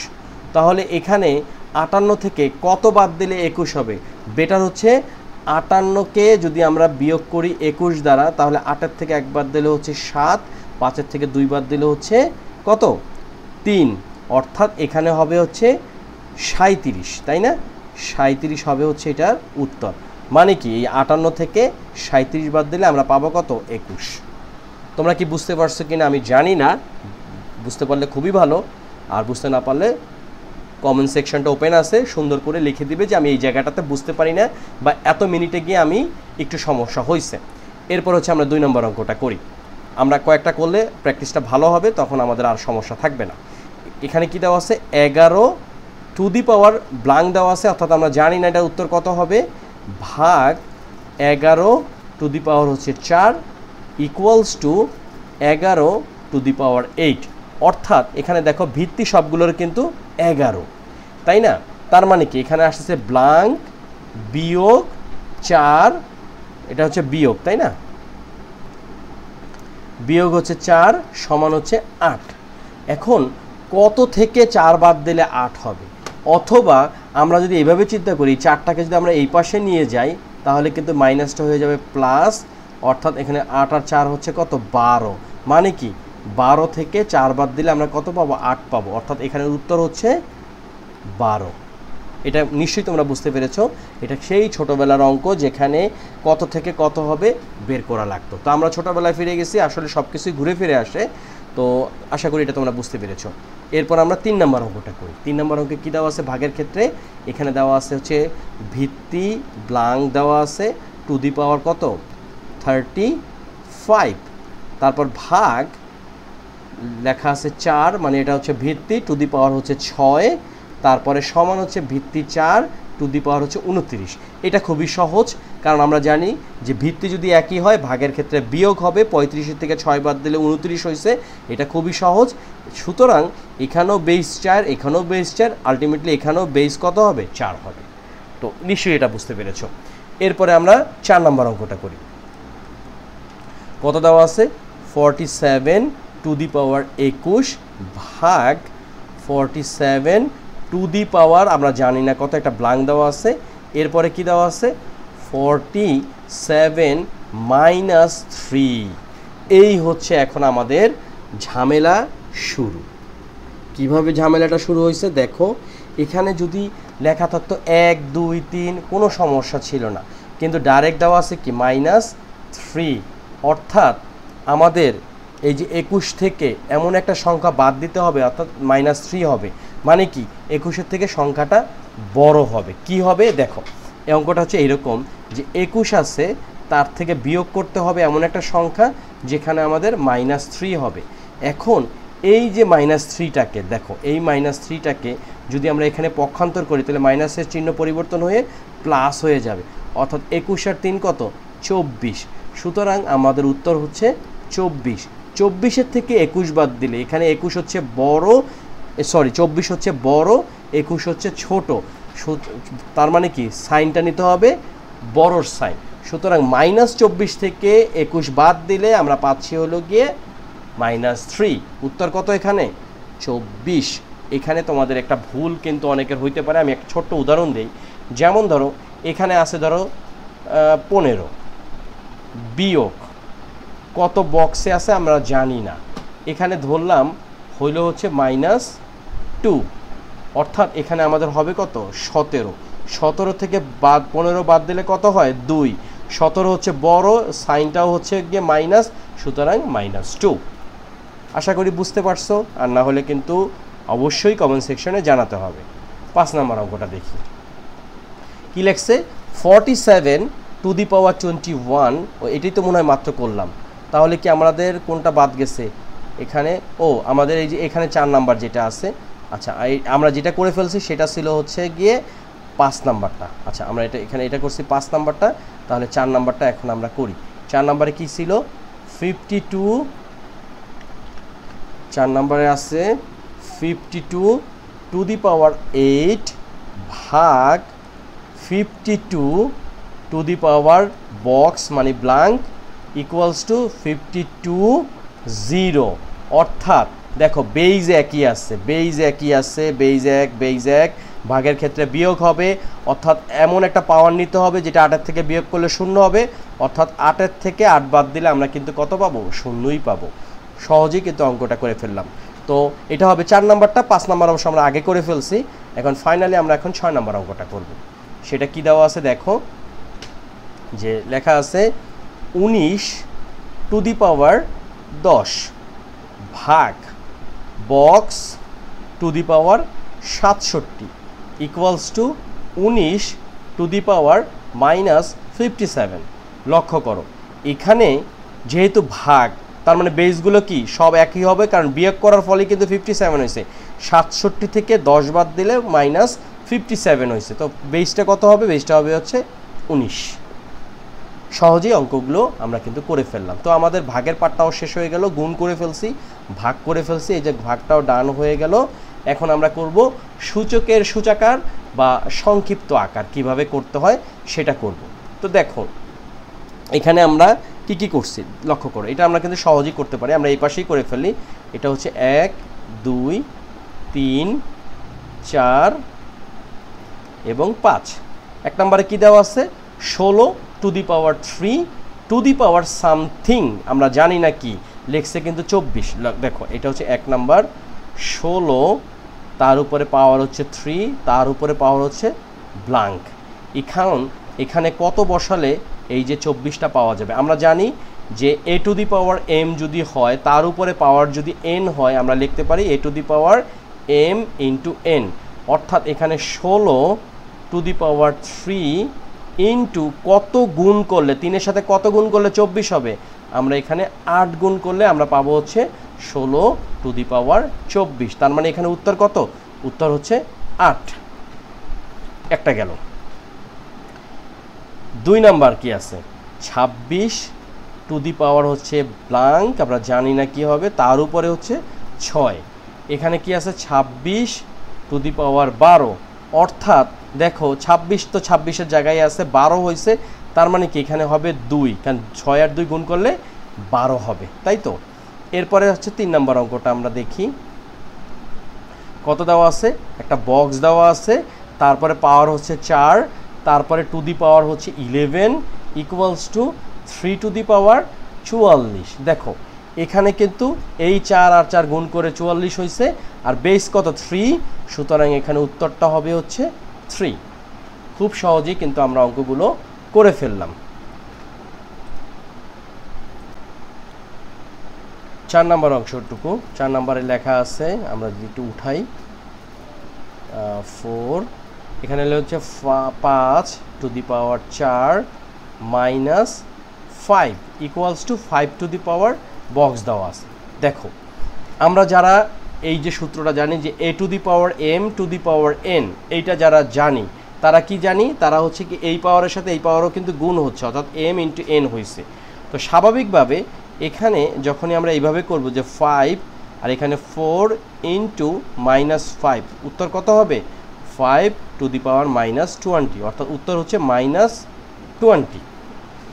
তাহলে এখানে 58 থেকে কত বাদ দিলে 21 হবে? বেটার হচ্ছে 58কে যদি আমরা বিয়োগ করি 21 দ্বারা, তাহলে 8-এর থেকে 1 বাদ দিলে হচ্ছে 7, 5-এর থেকে 2 বাদ দিলে হচ্ছে কত 3, অর্থাৎ এখানে হবে হচ্ছে 37, তাই না? 37 হবে হচ্ছে এটার উত্তর। মানে কি এই 58 থেকে 37 বাদ দিলে আমরা পাবো কত 21। তোমরা কি বুঝতে পারছো কিনা আমি জানি না, বুঝতে পারলে খুবই ভালো, আর বুঝতে না পারলে কমেন্ট সেকশনটা ওপেন আছে, সুন্দর করে লিখে দিবে যে আমি এই জায়গাটাতে বুঝতে পারি না বা এত মিনিটে গিয়ে আমি একটু সমস্যা হয়েছে। এরপর হচ্ছে আমরা 2 নম্বর অঙ্কটা করি। আমরা কয়েকটা করলে প্র্যাকটিসটা ভালো হবে, তখন আমাদের আর সমস্যা থাকবে না। এখানে কি দেওয়া আছে 11 টু দি পাওয়ার ব্লাঙ্ক দেওয়া আছে, অর্থাৎ আমরা জানি না এটা উত্তর কত হবে, ভাগ 11 টু দি পাওয়ার হচ্ছে 4 ইকুয়ালস টু 11 টু দি পাওয়ার 8, অর্থাৎ এখানে দেখো ভিত্তি সবগুলোর কিন্তু 11, তাই না? তার মানে কি এখানে আসছে ব্লাঙ্ক বিয়োগ 4, এটা হচ্ছে বিয়োগ, তাই না? বিয়োগ হচ্ছে 4 সমান হচ্ছে 8। এখন কত থেকে 4 বাদ দিলে 8 হবে? অথবা আমরা যদি এইভাবে চিন্তা করি 4টাকে যদি আমরা এই পাশে নিয়ে যাই তাহলে কিন্তু মাইনাসটা হয়ে যাবে প্লাস, অর্থাৎ এখানে 8 আর 4 হচ্ছে কত 12, মানে কি 12 থেকে 4 বাদ দিলে আমরা কত পাবো 8 পাবো, অর্থাৎ এখানে উত্তর হচ্ছে 12। এটা নিশ্চয়ই তোমরা বুঝতে পেরেছো, এটা সেই ছোটোবেলার অঙ্ক যেখানে কত থেকে কত হবে বের করা লাগতো। তো আমরা ছোটোবেলায় ফিরে গেছি, আসলে সব কিছুই ঘুরে ফিরে আসে। তো আশা করি এটা তোমরা বুঝতে পেরেছো। এরপর আমরা 3 নম্বর অঙ্কটা করি। 3 নম্বর অঙ্কে কী দেওয়া আছে ভাগের ক্ষেত্রে, এখানে দেওয়া আছে হচ্ছে ভিত্তি ব্লাঙ্ক দেওয়া আছে টু দি পাওয়ার কত 35, তারপর ভাগ লেখা আছে 4, মানে এটা হচ্ছে ভিত্তি টু দি পাওয়ার হচ্ছে 6, তারপরে সমান হচ্ছে ভিত্তি 4 টু দি পাওয়ার হচ্ছে 29। এটা খুবই সহজ, কারণ আমরা জানি যে ভিত্তি যদি একই হয় ভাগের ক্ষেত্রে বিয়োগ হবে, 35 থেকে 6 বাদ দিলে 29 হয়েছে, এটা খুবই সহজ। সুতরাং এখানেও বেস 4, এখানেও বেস 4, আলটিমেটলি এখানেও বেস কত হবে 4 হবে। তো নিশ্চয়ই এটা বুঝতে পেরেছো। এরপরে আমরা 4 নম্বর অঙ্কটা করি। কত দেওয়া আছে 47 টু দি পাওয়ার 21 ভাগ 47 টু দি পাওয়ার আমরা জানি না কত, একটা ব্লাঙ্ক দেওয়া আছে। এরপরে কি দেওয়া আছে 47 মাইনাস 3। এই হচ্ছে এখন আমাদের ঝামেলা শুরু। কিভাবে ঝামেলাটা শুরু হয়েছে দেখো, এখানে যদি লেখা থাকতো 1 2 3 কোনো সমস্যা ছিল না, কিন্তু ডাইরেক্ট দেওয়া আছে কি -3, অর্থাৎ আমাদের এই যে 21 থেকে এমন একটা সংখ্যা বাদ দিতে হবে, অর্থাৎ -3 হবে। মানে কি 21-এর থেকে সংখ্যাটা বড় হবে। কি হবে দেখো, এই অঙ্কটা হচ্ছে এইরকম যে 21 আছে, তার থেকে বিয়োগ করতে হবে এমন একটা সংখ্যা যেখানে আমাদের -3 হবে। এখন এই যে -3টাকে দেখো, এই -3টাকে যদি আমরা এখানে পক্ষান্তর করি তাহলে মাইনাসের চিহ্ন পরিবর্তন হয়ে প্লাস হয়ে যাবে, অর্থাৎ 21 আর 3 কত 24। সুতরাং আমাদের উত্তর হচ্ছে 24। 24-এর থেকে 21 বাদ দিলে এখানে 21 হচ্ছে বড়, 24 হচ্ছে বড়, 21 হচ্ছে ছোট। তার মানে কি সাইনটা নিতে হবে বড়র সাইন। সুতরাং -24 থেকে 21 বাদ দিলে আমরা পাচ্ছি হলো গিয়ে -3। উত্তর কত এখানে 24। এখানে তোমাদের একটা ভুল কিন্তু অনেকের হইতে পারে। আমি একটা ছোট্ট উদাহরণ দিই। যেমন ধরো এখানে আছে ধরো 15 বিয়োগ কত বক্সে আছে আমরা জানি না, এখানে ধরলাম হইল হচ্ছে -2, অর্থাৎ এখানে আমাদের হবে কত 17। 17 থেকে 15 বাদ দিলে কত হয় 2। 17 হচ্ছে বড়, সাইনটাও হচ্ছে গিয়ে মাইনাস, সুতরাং -2। আশা করি বুঝতে পারছো, আর না হলে কিন্তু অবশ্যই কমেন্ট সেকশনে জানাতে হবে। 5 নম্বর অঙ্কটা দেখি কি লেখছে, 47^21। এটাই তো মনে হয় মাত্র করলাম, তাহলে কি আমাদের কোনটা বাদ গেছে এখানে? আমাদের এই যে এখানে 4 নাম্বার যেটা আছে, আচ্ছা আমরা যেটা করে ফেলছি সেটা ছিল হচ্ছে গিয়ে 5 নাম্বারটা। আচ্ছা আমরা এখানে এটা করছি 5 নাম্বারটা, তাহলে 4 নাম্বারটা এখন আমরা করি। 4 নাম্বারে কি ছিল 52, 4 নাম্বারে আছে 52^8 ভাগ 52 বক্স মানে ব্ল্যাঙ্ক ইকুয়ালস টু 52 অর্থাৎ দেখো বেইজ একই আছে, বেইজ 1 ভাগের ক্ষেত্রে বিয়োগ হবে, অর্থাৎ এমন একটা পাওয়ার নিতে হবে যেটা 8-এর থেকে বিয়োগ করলে 0 হবে, অর্থাৎ 8-এর থেকে 8 বাদ দিলে আমরা কিন্তু কত পাবো 0ই পাবো। সহজেই কিন্তু অঙ্কটা করে ফেললাম। তো এটা হবে 4 নাম্বারটা। 5 নাম্বার অবশ্য আমরা আগে করে ফেলছি। এখন ফাইনালি আমরা এখন 6 নাম্বার অঙ্কটা করব। সেটা কি দেওয়া আছে দেখো, যে লেখা আছে 19^10 ভাগ বক্স (67) ইকুয়ালস টু 19^-57। লক্ষ্য করো এখানে যেহেতু ভাগ, তার মানে বেসগুলো কি সব একই হবে, কারণ বিয়োগ করার ফলে কিন্তু 57 হয়েছে। 67 থেকে 10 বাদ দিলে -57 হয়েছে। তো বেসটা কত হবে? বেসটা হবে হচ্ছে 19। সহজেই অঙ্কগুলো আমরা কিন্তু করে ফেললাম। তো আমাদের ভাগের পার্টটাও শেষ হয়ে গেল, গুণ করে ফেলছি, ভাগ করে ফেলছি, এই যে ভাগটাও ডান হয়ে গেল। এখন আমরা করব সূচকের সূচাকার বা সংক্ষিপ্ত আকার কিভাবে করতে হয় সেটা করব। তো দেখো এখানে আমরা কি কি করছি লক্ষ্য করো, এটা আমরা কিন্তু সহজেই করতে পারি। আমরা এই পাশেই করে ফেলি। এটা হচ্ছে 1 2 3 4 এবং 5। 1 নম্বরে কি দেওয়া আছে 16^3 টু দি পাওয়ার সামথিং, আমরা জানি না কি লেখছে কিন্তু 24। দেখো এটা হচ্ছে 1 নাম্বার, 16 তার উপরে পাওয়ার হচ্ছে 3, তার উপরে পাওয়ার হচ্ছে ব্ল্যাঙ্ক। এখানে কত বসালে এই যে 24টা পাওয়া যাবে? আমরা জানি যে a⁴m যদি হয়, তার উপরে পাওয়ার যদি n হয়, আমরা লিখতে পারি a⁴m × n, অর্থাৎ এখানে 16^3 ইন্টু কত গুণ করলে, 3-এর সাথে কত গুণ করলে 24 হবে? আমরা এখানে 8 গুণ করলে আমরা পাবো হচ্ছে 16^24। তার মানে এখানে উত্তর কত? উত্তর হচ্ছে 8। একটা গেল। 2 নাম্বার কি আছে 26 হচ্ছে ব্ল্যাঙ্ক, আমরা জানি না কি হবে, তার উপরে হচ্ছে 6। এখানে কি আছে 26^12, অর্থাৎ দেখো 26 তো 26-এর জায়গায় আছে, 12 হয়েছে, তার মানে কি এখানে হবে 2, কারণ 6 আর 2 গুণ করলে 12 হবে, তাই তো? এরপরে হচ্ছে 3 নম্বর অঙ্কটা আমরা দেখি। কত দেওয়া আছে? একটা বক্স দেওয়া আছে, তারপরে পাওয়ার হচ্ছে 4, তারপরে টু দি পাওয়ার হচ্ছে 11 ইকুয়ালস টু 3^44। দেখো এখানে কিন্তু এই 4 আর 4 গুণ করে 44 হয়েছে, আর বেস কত 3, সুতরাং এখানে উত্তরটা হবে হচ্ছে 3। খুব সহজেই কিন্তু আমরা অঙ্কগুলো করে ফেললাম। 4 নম্বর অংশটুকু, 4 নম্বরে লেখা আছে, আমরা যদি একটু উঠাই 4, এখানে হচ্ছে 5 two the power 4 minus 5 equals to 5 two the power box দেওয়া আছে। দেখো আমরা যারা এই যে সূত্রটা জানি যে a two the power m two the power n, এইটা যারা জানি তারা কি জানি, তারা হচ্ছে কি এই পাওয়ারের সাথে এই পাওয়ারও কিন্তু গুণ হচ্ছে, অর্থাৎ m ইন্টু n হয়েছে। তো স্বাভাবিকভাবে এখানে যখনই আমরা এইভাবে করব যে 5 আর এখানে 4 ইন্টু মাইনাস 5, উত্তর কত হবে 5 টু দি পাওয়ার মাইনাস 20, অর্থাৎ উত্তর হচ্ছে মাইনাস 20।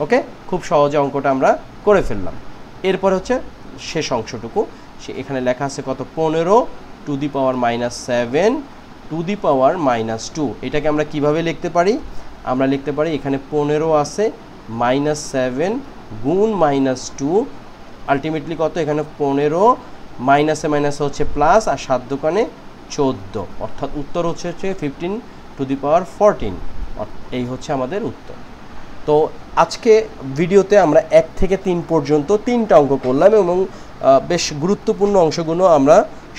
ওকে, খুব সহজে অঙ্কটা আমরা করে ফেললাম। এরপর হচ্ছে শেষ অংশটুকু, এখানে লেখা আছে কত 15 two the power minus 7 two the power minus 2। এটাকে আমরা কিভাবে লিখতে পারি, আমরা লিখতে পারি এখানে 15 আছে মাইনাস 7 গুণ মাইনাস 2, আলটিমেটলি কত এখানে 15 মাইনাসে মাইনাসে হচ্ছে প্লাস, আর 7 দোকানে 14, অর্থাৎ উত্তর হচ্ছে 15 টু দি পাওয়ার 14। এই হচ্ছে আমাদের উত্তর। তো আজকে ভিডিওতে আমরা 1 থেকে 3 পর্যন্ত 3টা অঙ্ক করলাম এবং বেশ গুরুত্বপূর্ণ অংশগুলো আমরা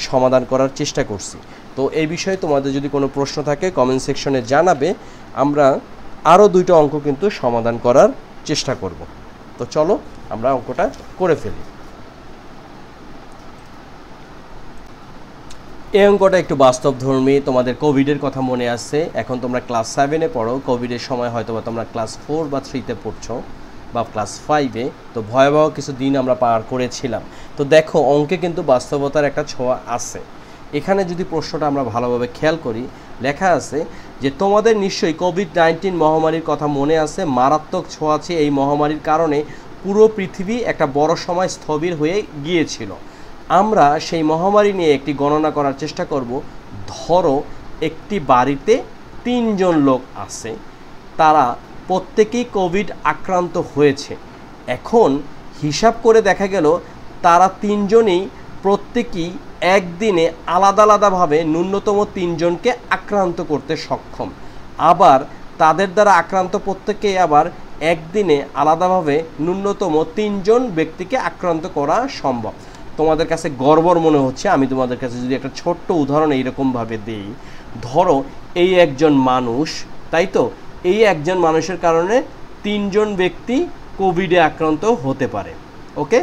সমাধান করার চেষ্টা করছি। তো এই বিষয়ে তোমাদের যদি কোনো প্রশ্ন থাকে কমেন্ট সেকশনে জানাবে, আমরা আরও 2টা অঙ্ক কিন্তু সমাধান করার চেষ্টা করব। তো চলো আমরা অঙ্কটা করে ফেলি। এই অঙ্কটা একটু বাস্তবধর্মী, তোমাদের কোভিডের কথা মনে আছে, এখন তোমরা ক্লাস 7-এ পড়ো, কোভিডের সময় হয়তো বা তোমরা ক্লাস 4 বা 3-তে পড়ছো বা ক্লাস 5-এ, তো ভয়াবহ কিছু দিন আমরা পার করেছিলাম। তো দেখো অঙ্কে কিন্তু বাস্তবতার একটা ছোঁয়া আছে। এখানে যদি প্রশ্নটা আমরা ভালোভাবে খেয়াল করি, লেখা আছে যে তোমাদের নিশ্চয়ই কোভিড-19 মহামারীর কথা মনে আছে, মারাত্মক ছোঁয়াচে এই মহামারীর কারণে পুরো পৃথিবী একটা বড় সময় স্থবির হয়ে গিয়েছিল। আমরা সেই মহামারী নিয়ে একটি গণনা করার চেষ্টা করব। ধরো একটি বাড়িতে 3 জন লোক আছে, তারা প্রত্যেকেই কোভিড আক্রান্ত হয়েছে। এখন হিসাব করে দেখা গেল তারা 3 জনই প্রত্যেকেই একদিনে আলাদা আলাদাভাবে ন্যূনতম 3 জনকে আক্রান্ত করতে সক্ষম। আবার তাদের দ্বারা আক্রান্ত প্রত্যেকেই আবার একদিনে আলাদাভাবে ন্যূনতম 3 জন ব্যক্তিকে আক্রান্ত করা সম্ভব। তোমাদের কাছে গর্বর মনে হচ্ছে, আমি তোমাদের কাছে যদি একটা ছোট্ট উদাহরণ এইরকমভাবে দিই, ধরো এই একজন মানুষ, তাই তো, এই একজন মানুষের কারণে 3 জন ব্যক্তি কোভিডে আক্রান্ত হতে পারে। ওকে,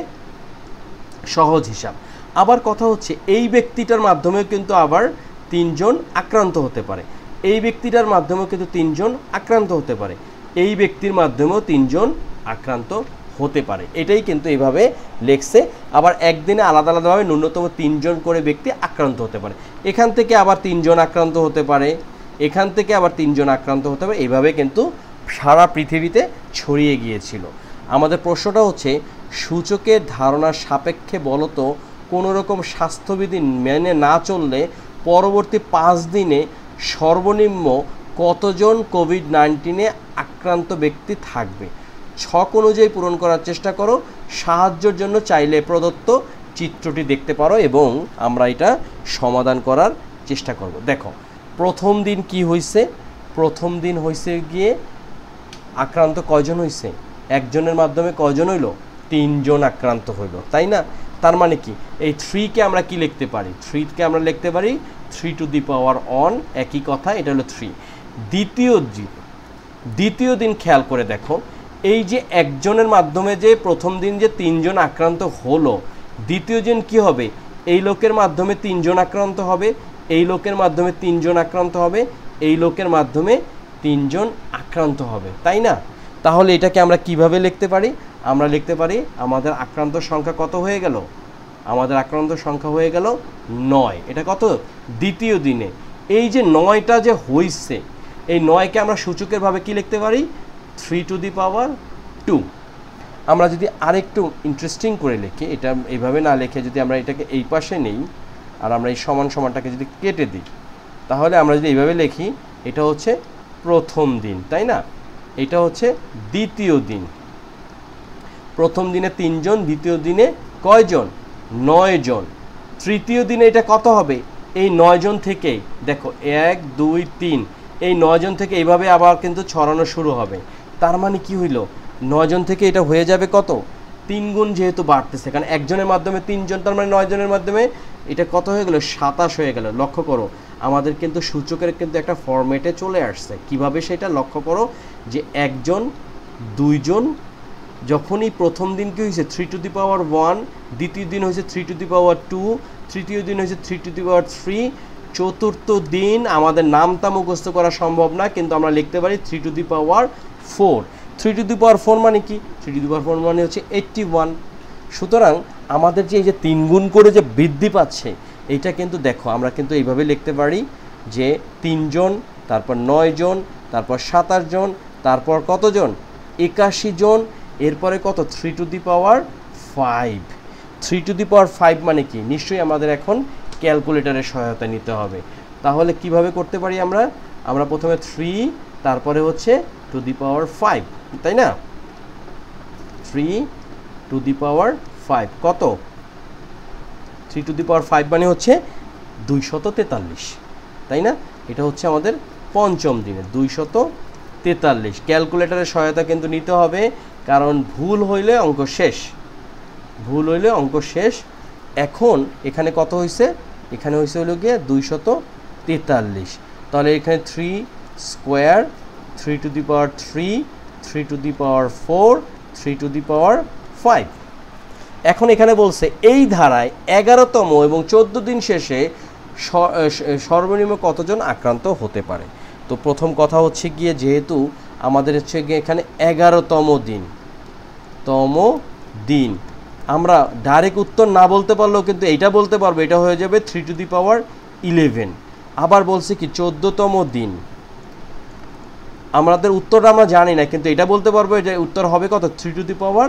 সহজ হিসাব। আবার কথা হচ্ছে এই ব্যক্তিটার মাধ্যমেও কিন্তু আবার 3 জন আক্রান্ত হতে পারে, এই ব্যক্তিটার মাধ্যমেও কিন্তু 3 জন আক্রান্ত হতে পারে, এই ব্যক্তির মাধ্যমেও 3 জন আক্রান্ত হতে পারে। এটাই কিন্তু এইভাবে লেখছে। আবার একদিনে আলাদা আলাদাভাবে ন্যূনতম 3 জন করে ব্যক্তি আক্রান্ত হতে পারে, এখান থেকে আবার 3 জন আক্রান্ত হতে পারে, এখান থেকে আবার 3 জন আক্রান্ত হতে পারে, এইভাবে কিন্তু সারা পৃথিবীতে ছড়িয়ে গিয়েছিল। আমাদের প্রশ্নটা হচ্ছে সূচকের ধারণার সাপেক্ষে বলতো কোনো রকম স্বাস্থ্যবিধি মেনে না চললে পরবর্তী 5 দিনে সর্বনিম্ন কতজন কোভিড-19-এ আক্রান্ত ব্যক্তি থাকবে। ছক অনুযায়ী পূরণ করার চেষ্টা করো। সাহায্যের জন্য চাইলে প্রদত্ত চিত্রটি দেখতে পারো এবং আমরা এটা সমাধান করার চেষ্টা করব। দেখো প্রথম দিন কি হয়েছে, প্রথম দিন হয়েছে গিয়ে আক্রান্ত কয়জন হয়েছে, একজনের মাধ্যমে কয়জন হইল, 3 জন আক্রান্ত হইল, তাই না? তার মানে কি এই 3-কে আমরা কি লিখতে পারি, 3-কে আমরা লিখতে পারি 3 টু দি পাওয়ার অন, একই কথা, এটা হলো 3। দ্বিতীয় দিন খেয়াল করে দেখো, এই যে একজনের মাধ্যমে যে প্রথম দিন যে 3 জন আক্রান্ত হলো, দ্বিতীয় দিন কি হবে, এই লোকের মাধ্যমে 3 জন আক্রান্ত হবে, এই লোকের মাধ্যমে 3 জন আক্রান্ত হবে, এই লোকের মাধ্যমে 3 জন আক্রান্ত হবে, তাই না? তাহলে এটাকে আমরা কিভাবে লিখতে পারি, আমরা লিখতে পারি আমাদের আক্রান্ত সংখ্যা কত হয়ে গেল, আমাদের আক্রান্ত সংখ্যা হয়ে গেল 9। এটা কত, দ্বিতীয় দিনে। এই যে 9টা যে হইছে, এই 9কে আমরা সূচকের ভাবে কি লিখতে পারি, 3 টু দি পাওয়ার 2। আমরা যদি আরেকটু ইন্টারেস্টিং করে লিখি, এটা এইভাবে না লিখে যদি আমরা এটাকে এই পাশে নেই আর আমরা এই সমান সমানটাকে যদি কেটে দিই, তাহলে আমরা যদি এইভাবে লিখি, এটা হচ্ছে প্রথম দিন, তাই না? এটা হচ্ছে দ্বিতীয় দিন। প্রথম দিনে 3 জন, দ্বিতীয় দিনে কয়জন, 9 জন। তৃতীয় দিনে এটা কত হবে, এই 9 জন থেকেই দেখো 1 2 3 এই 9 জন থেকে এইভাবে আবার কিন্তু ছড়ানো শুরু হবে। তার মানে কি হইল, 9 জন থেকে এটা হয়ে যাবে কত 3 গুণ, যেহেতু বাড়তেছে কারণ একজনের মাধ্যমে 3 জন, তার মানে 9 জনের মাধ্যমে এটা কত হয়ে গেল 27 হয়ে গেল। লক্ষ্য করো আমাদের কিন্তু সূচকের কিন্তু একটা ফরম্যাটে চলে আসছে। কিভাবে সেটা লক্ষ্য করো যে একজন, দুইজন, যখনই প্রথম দিন কি হয়েছে 3 টু দি পাওয়ার 1, দ্বিতীয় দিন হয়েছে 3 টু দি পাওয়ার 2, তৃতীয় দিন হয়েছে 3 টু দি পাওয়ার 3, চতুর্থ দিন আমাদের নামটা মুখস্থ করা সম্ভব না, কিন্তু আমরা লিখতে পারি 3 to the power 4। 3 to the power 4 মানে কি, 3 টু দি পাওয়ার 4 মানে হচ্ছে 81। সুতরাং আমাদের যে এই যে 3 গুণ করে যে বৃদ্ধি পাচ্ছে, এইটা কিন্তু দেখো আমরা কিন্তু এইভাবে লিখতে পারি যে 3 জন, তারপর 9 জন, তারপর 27 জন, তারপর কতজন 81 জন, এরপরে কত 3 to the power 5। 3 to the power 5 মানে কি, নিশ্চয়ই আমাদের এখন ক্যালকুলেটরের সহায়তা নিতে হবে। তাহলে কিভাবে করতে পারি আমরা প্রথমে 3, তারপরে হচ্ছে টু দি পাওয়ার 5, তাই না? 3 টু দি পাওয়ার 5 কত, 3 টু দি পাওয়ার 5 মানে হচ্ছে 243, তাই না? এটা হচ্ছে আমাদের পঞ্চম দিনে 243। ক্যালকুলেটরের সহায়তা কিন্তু নিতে হবে, কারণ ভুল হইলে অঙ্ক শেষ, ভুল হইলে অঙ্ক শেষ। এখন এখানে কত হয়েছে, এখানে হয়েছে হলো গিয়ে 243। তাহলে এখানে 3 square, 3 to the power 3, 3 to the power 4, 3 to the power 5। এখন এখানে বলছে এই ধারায় 11তম এবং 14 দিন শেষে সর্বনিম্ন কতজন আক্রান্ত হতে পারে। তো প্রথম কথা হচ্ছে গিয়ে, যেহেতু আমাদের হচ্ছে গিয়ে এখানে 11তম দিন, আমরা ডাইরেক্ট উত্তর না বলতে পারলেও কিন্তু এইটা বলতে পারবো, এটা হয়ে যাবে 3 টু দি পাওয়ার 11। আবার বলছে কি 14তম দিন, আমাদের উত্তরটা আমরা জানি না, কিন্তু এটা বলতে পারবো যে উত্তর হবে কত 3 টু দি পাওয়ার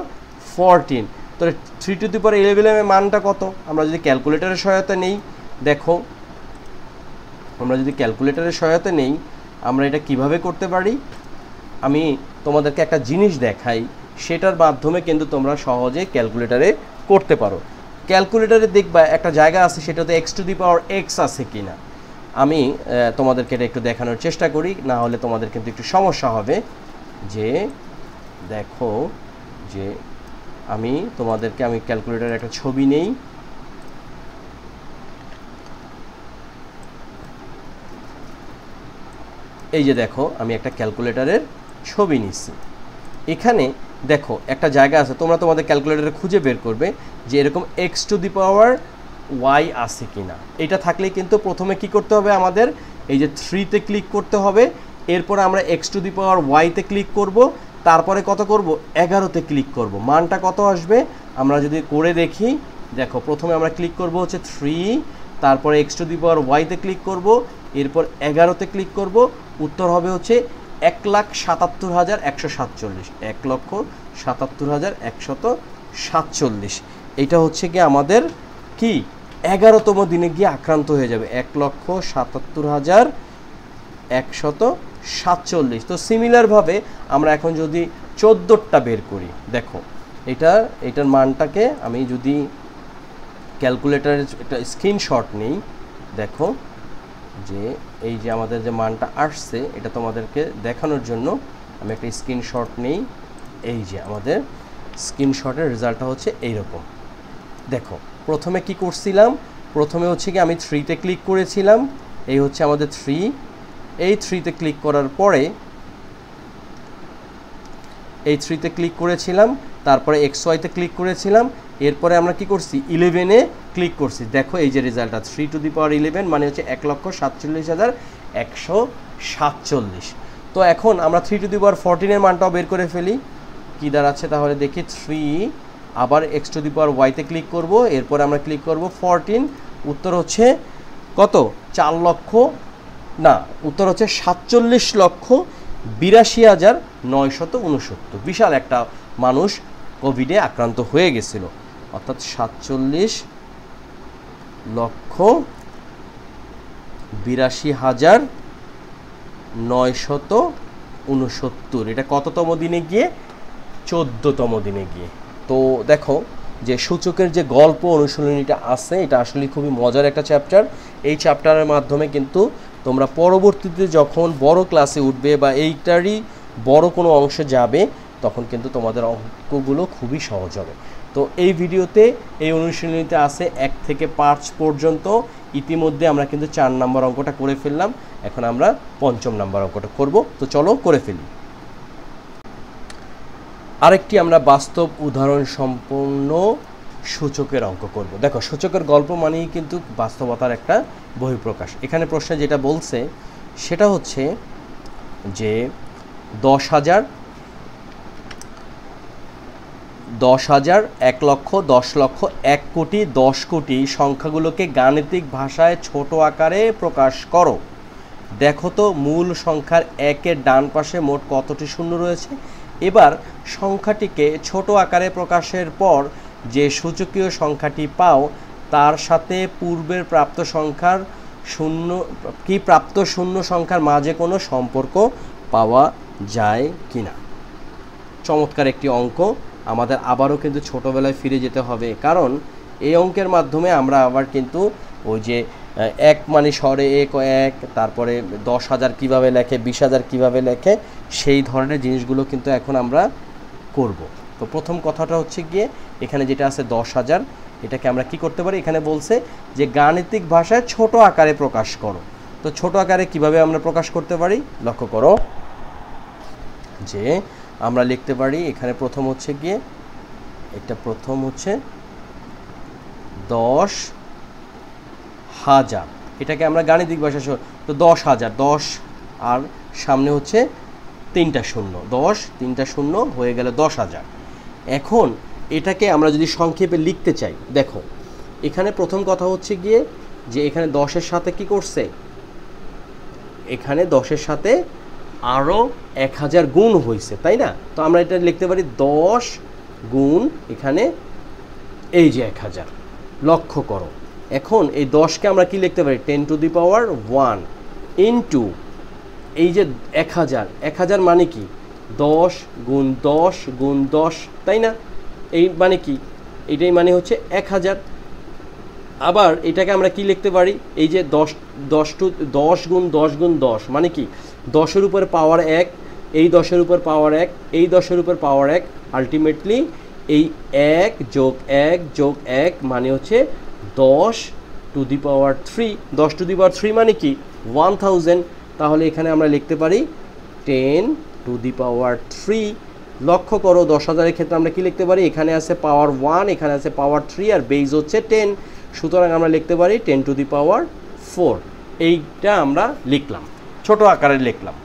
14। তাহলে 3 টু দি পাওয়ার 11 এর মানটা কত, আমরা যদি ক্যালকুলেটরের সহায়তা নেই, দেখো আমরা যদি ক্যালকুলেটরের সহায়তা নেই আমরা এটা কিভাবে করতে পারি, আমি তোমাদেরকে একটা জিনিস দেখাই, সেটার মাধ্যমে কিন্তু তোমরা সহজে ক্যালকুলেটরে করতে পারো। ক্যালকুলেটরে দেখবা একটা জায়গা আছে, সেটাতে x to the power x আছে কি না। আমি তোমাদেরকে এটা একটু দেখানোর চেষ্টা করি, না হলে তোমাদের কিন্তু একটু সমস্যা হবে। যে দেখো যে আমি ক্যালকুলেটরের একটা ছবি নেই, এই যে দেখো আমি একটা ক্যালকুলেটরের ছবি নিচ্ছি। এখানে দেখো একটা জায়গা আছে, তোমরা তোমাদের ক্যালকুলেটরে খুঁজে বের করবে যে এরকম x to the power y আছে কিনা। এটা থাকলে কিন্তু প্রথমে কি করতে হবে, আমাদের এই যে 3তে ক্লিক করতে হবে, এরপর আমরা x টু দি পাওয়ার y-তে ক্লিক করব, তারপরে কত করব 11তে ক্লিক করব। মানটা কত আসবে আমরা যদি করে দেখি, দেখো প্রথমে আমরা ক্লিক করব হচ্ছে 3, তারপরে x টু দি পাওয়ার y-তে ক্লিক করব, এরপর 11তে ক্লিক করব, উত্তর হবে হচ্ছে 1,77,147, 1,77,147। এইটা হচ্ছে কি আমাদের কি 11তম দিনে গিয়ে আক্রান্ত হয়ে যাবে 1,77,147। তো সিমিলারভাবে আমরা এখন যদি 14টা বের করি, দেখো এটার মানটাকে আমি যদি ক্যালকুলেটরের একটা স্ক্রিনশট নিই, দেখো যে এই যে আমাদের যে মানটা আসছে এটা তোমাদেরকে দেখানোর জন্য আমি একটা স্ক্রিনশট নেই। এই যে আমাদের স্ক্রিনশটের রেজাল্টটা হচ্ছে এইরকম। দেখো প্রথমে কি করছিলাম, প্রথমে হচ্ছে কি আমি 3তে ক্লিক করেছিলাম, এই হচ্ছে আমাদের 3, এই 3তে ক্লিক করার পরে এই 3তে ক্লিক করেছিলাম, তারপরে XY-তে ক্লিক করেছিলাম, এরপরে আমরা কি করছি 11-এ ক্লিক করছি। দেখো এই যে রেজাল্টটা 3 টু দি পাওয়ার 11 মানে হচ্ছে 1,47,147। তো এখন আমরা 3 টু দি পাওয়ার 14-এর মানটাও বের করে ফেলি, কি দাঁড়াচ্ছে তাহলে দেখি 3, আবার x টু দি পাওয়ার y-তে ক্লিক করব, এরপর আমরা ক্লিক করব 14, উত্তর হচ্ছে কত 4 লক্ষ না, উত্তর হচ্ছে 47,82,969। বিশাল একটা মানুষ কোভিডে আক্রান্ত হয়ে গেছিল, অর্থাৎ 47,82,969। এটা কততম দিনে গিয়ে 14তম দিনে গিয়ে। তো দেখো যে সূচকের যে গল্প অনুশীলনীটা আছে এটা আসলে খুবই মজার একটা চ্যাপ্টার। এই চ্যাপ্টারের মাধ্যমে কিন্তু তোমরা পরবর্তীতে যখন বড় ক্লাসে উঠবে বা এইটারই বড় কোনো অংশে যাবে তখন কিন্তু তোমাদের অঙ্কগুলো খুবই সহজ হবে। তো এই ভিডিওতে এই অনুশীলনীতে আছে 1 থেকে 5 পর্যন্ত। ইতিমধ্যে আমরা কিন্তু 4 নম্বর অঙ্কটা করে ফেললাম, এখন আমরা 5ম নম্বর অঙ্কটা করব। তো চলো করে ফেলি। আরেকটি আমরা বাস্তব উদাহরণ সম্পন্ন সূচকের অঙ্ক করব। দেখো সূচকের গল্প মানেই কিন্তু বাস্তবতার একটা বহিঃপ্রকাশ। এখানে প্রশ্নে যেটা বলছে সেটা হচ্ছে যে 10,000, 10,000, 1 লক্ষ, 10 লক্ষ, 1 কোটি, 10 কোটি সংখ্যাগুলোকে গাণিতিক ভাষায় ছোট আকারে প্রকাশ করো। দেখো তো মূল সংখ্যার 1-এর ডান পাশে মোট কতটি শূন্য রয়েছে। এবার সংখ্যাটিকে ছোট আকারে প্রকাশের পর যে সূচকীয় সংখ্যাটি পাও তার সাথে পূর্বের প্রাপ্ত সংখ্যার প্রাপ্ত শূন্য সংখ্যার মাঝে কোনো সম্পর্ক পাওয়া যায় কিনা। চমৎকার একটি অঙ্ক। আমাদের আবারও কিন্তু ছোটোবেলায় ফিরে যেতে হবে, কারণ এই অঙ্কের মাধ্যমে আমরা আবার কিন্তু ওই যে 1 মানে স্বরে 1, তারপরে 10,000 কীভাবে লেখে, 20,000 কীভাবে লেখে, সেই ধরনের জিনিসগুলো কিন্তু এখন আমরা করব। তো প্রথম কথাটা হচ্ছে গিয়ে এখানে যেটা আছে 10,000, এটাকে আমরা কি করতে পারি, এখানে বলছে যে গাণিতিক ভাষায় ছোট আকারে প্রকাশ করো। তো ছোট আকারে কিভাবে আমরা প্রকাশ করতে পারি লক্ষ্য করো, যে আমরা লিখতে পারি এখানে প্রথম হচ্ছে গিয়ে প্রথম হচ্ছে 10,000, এটাকে আমরা গাণিতিক ভাষায় তো 10,000, 10 আর সামনে হচ্ছে 3টা শূন্য, 10 3টা শূন্য হয়ে গেল 10,000। এখন এটাকে আমরা যদি সংক্ষেপে লিখতে চাই, দেখো এখানে প্রথম কথা হচ্ছে গিয়ে যে এখানে 10-এর সাথে কি করছে, এখানে 10-এর সাথে আরও 1,000 গুণ হয়েছে, তাই না। তো আমরা এটা লিখতে পারি 10 গুণ এখানে এই যে 1,000। লক্ষ্য করো এখন এই 10কে আমরা কি লিখতে পারি 10 টু দি পাওয়ার 1 ইন্টু এই যে 1,000, 1,000 মানে কি 10 গুণ 10 গুণ 10, তাই না। এই মানে কি, এইটাই মানে হচ্ছে 1,000। আবার এটাকে আমরা কি লিখতে পারি, এই যে 10 গুণ 10 গুণ 10 মানে কি 10-এর উপর পাওয়ার 1, এই 10-এর উপর পাওয়ার 1, এই 10-এর উপর পাওয়ার 1, আলটিমেটলি এই 1 যোগ 1 যোগ 1 মানে হচ্ছে 10 two the power 3। 10 two the power 3 মানে কি 1000। তাহলে এখানে আমরা লিখতে পারি 10 টু দি পাওয়ার 3। লক্ষ্য করো 10,000-এর ক্ষেত্রে আমরা কি লিখতে পারি, এখানে আছে পাওয়ার 1, এখানে আছে পাওয়ার 3 আর বেজ হচ্ছে 10, সুতরাং আমরা লিখতে পারি 10 টু দি পাওয়ার 4। এইটা আমরা লিখলাম, ছোট আকারে লিখলাম,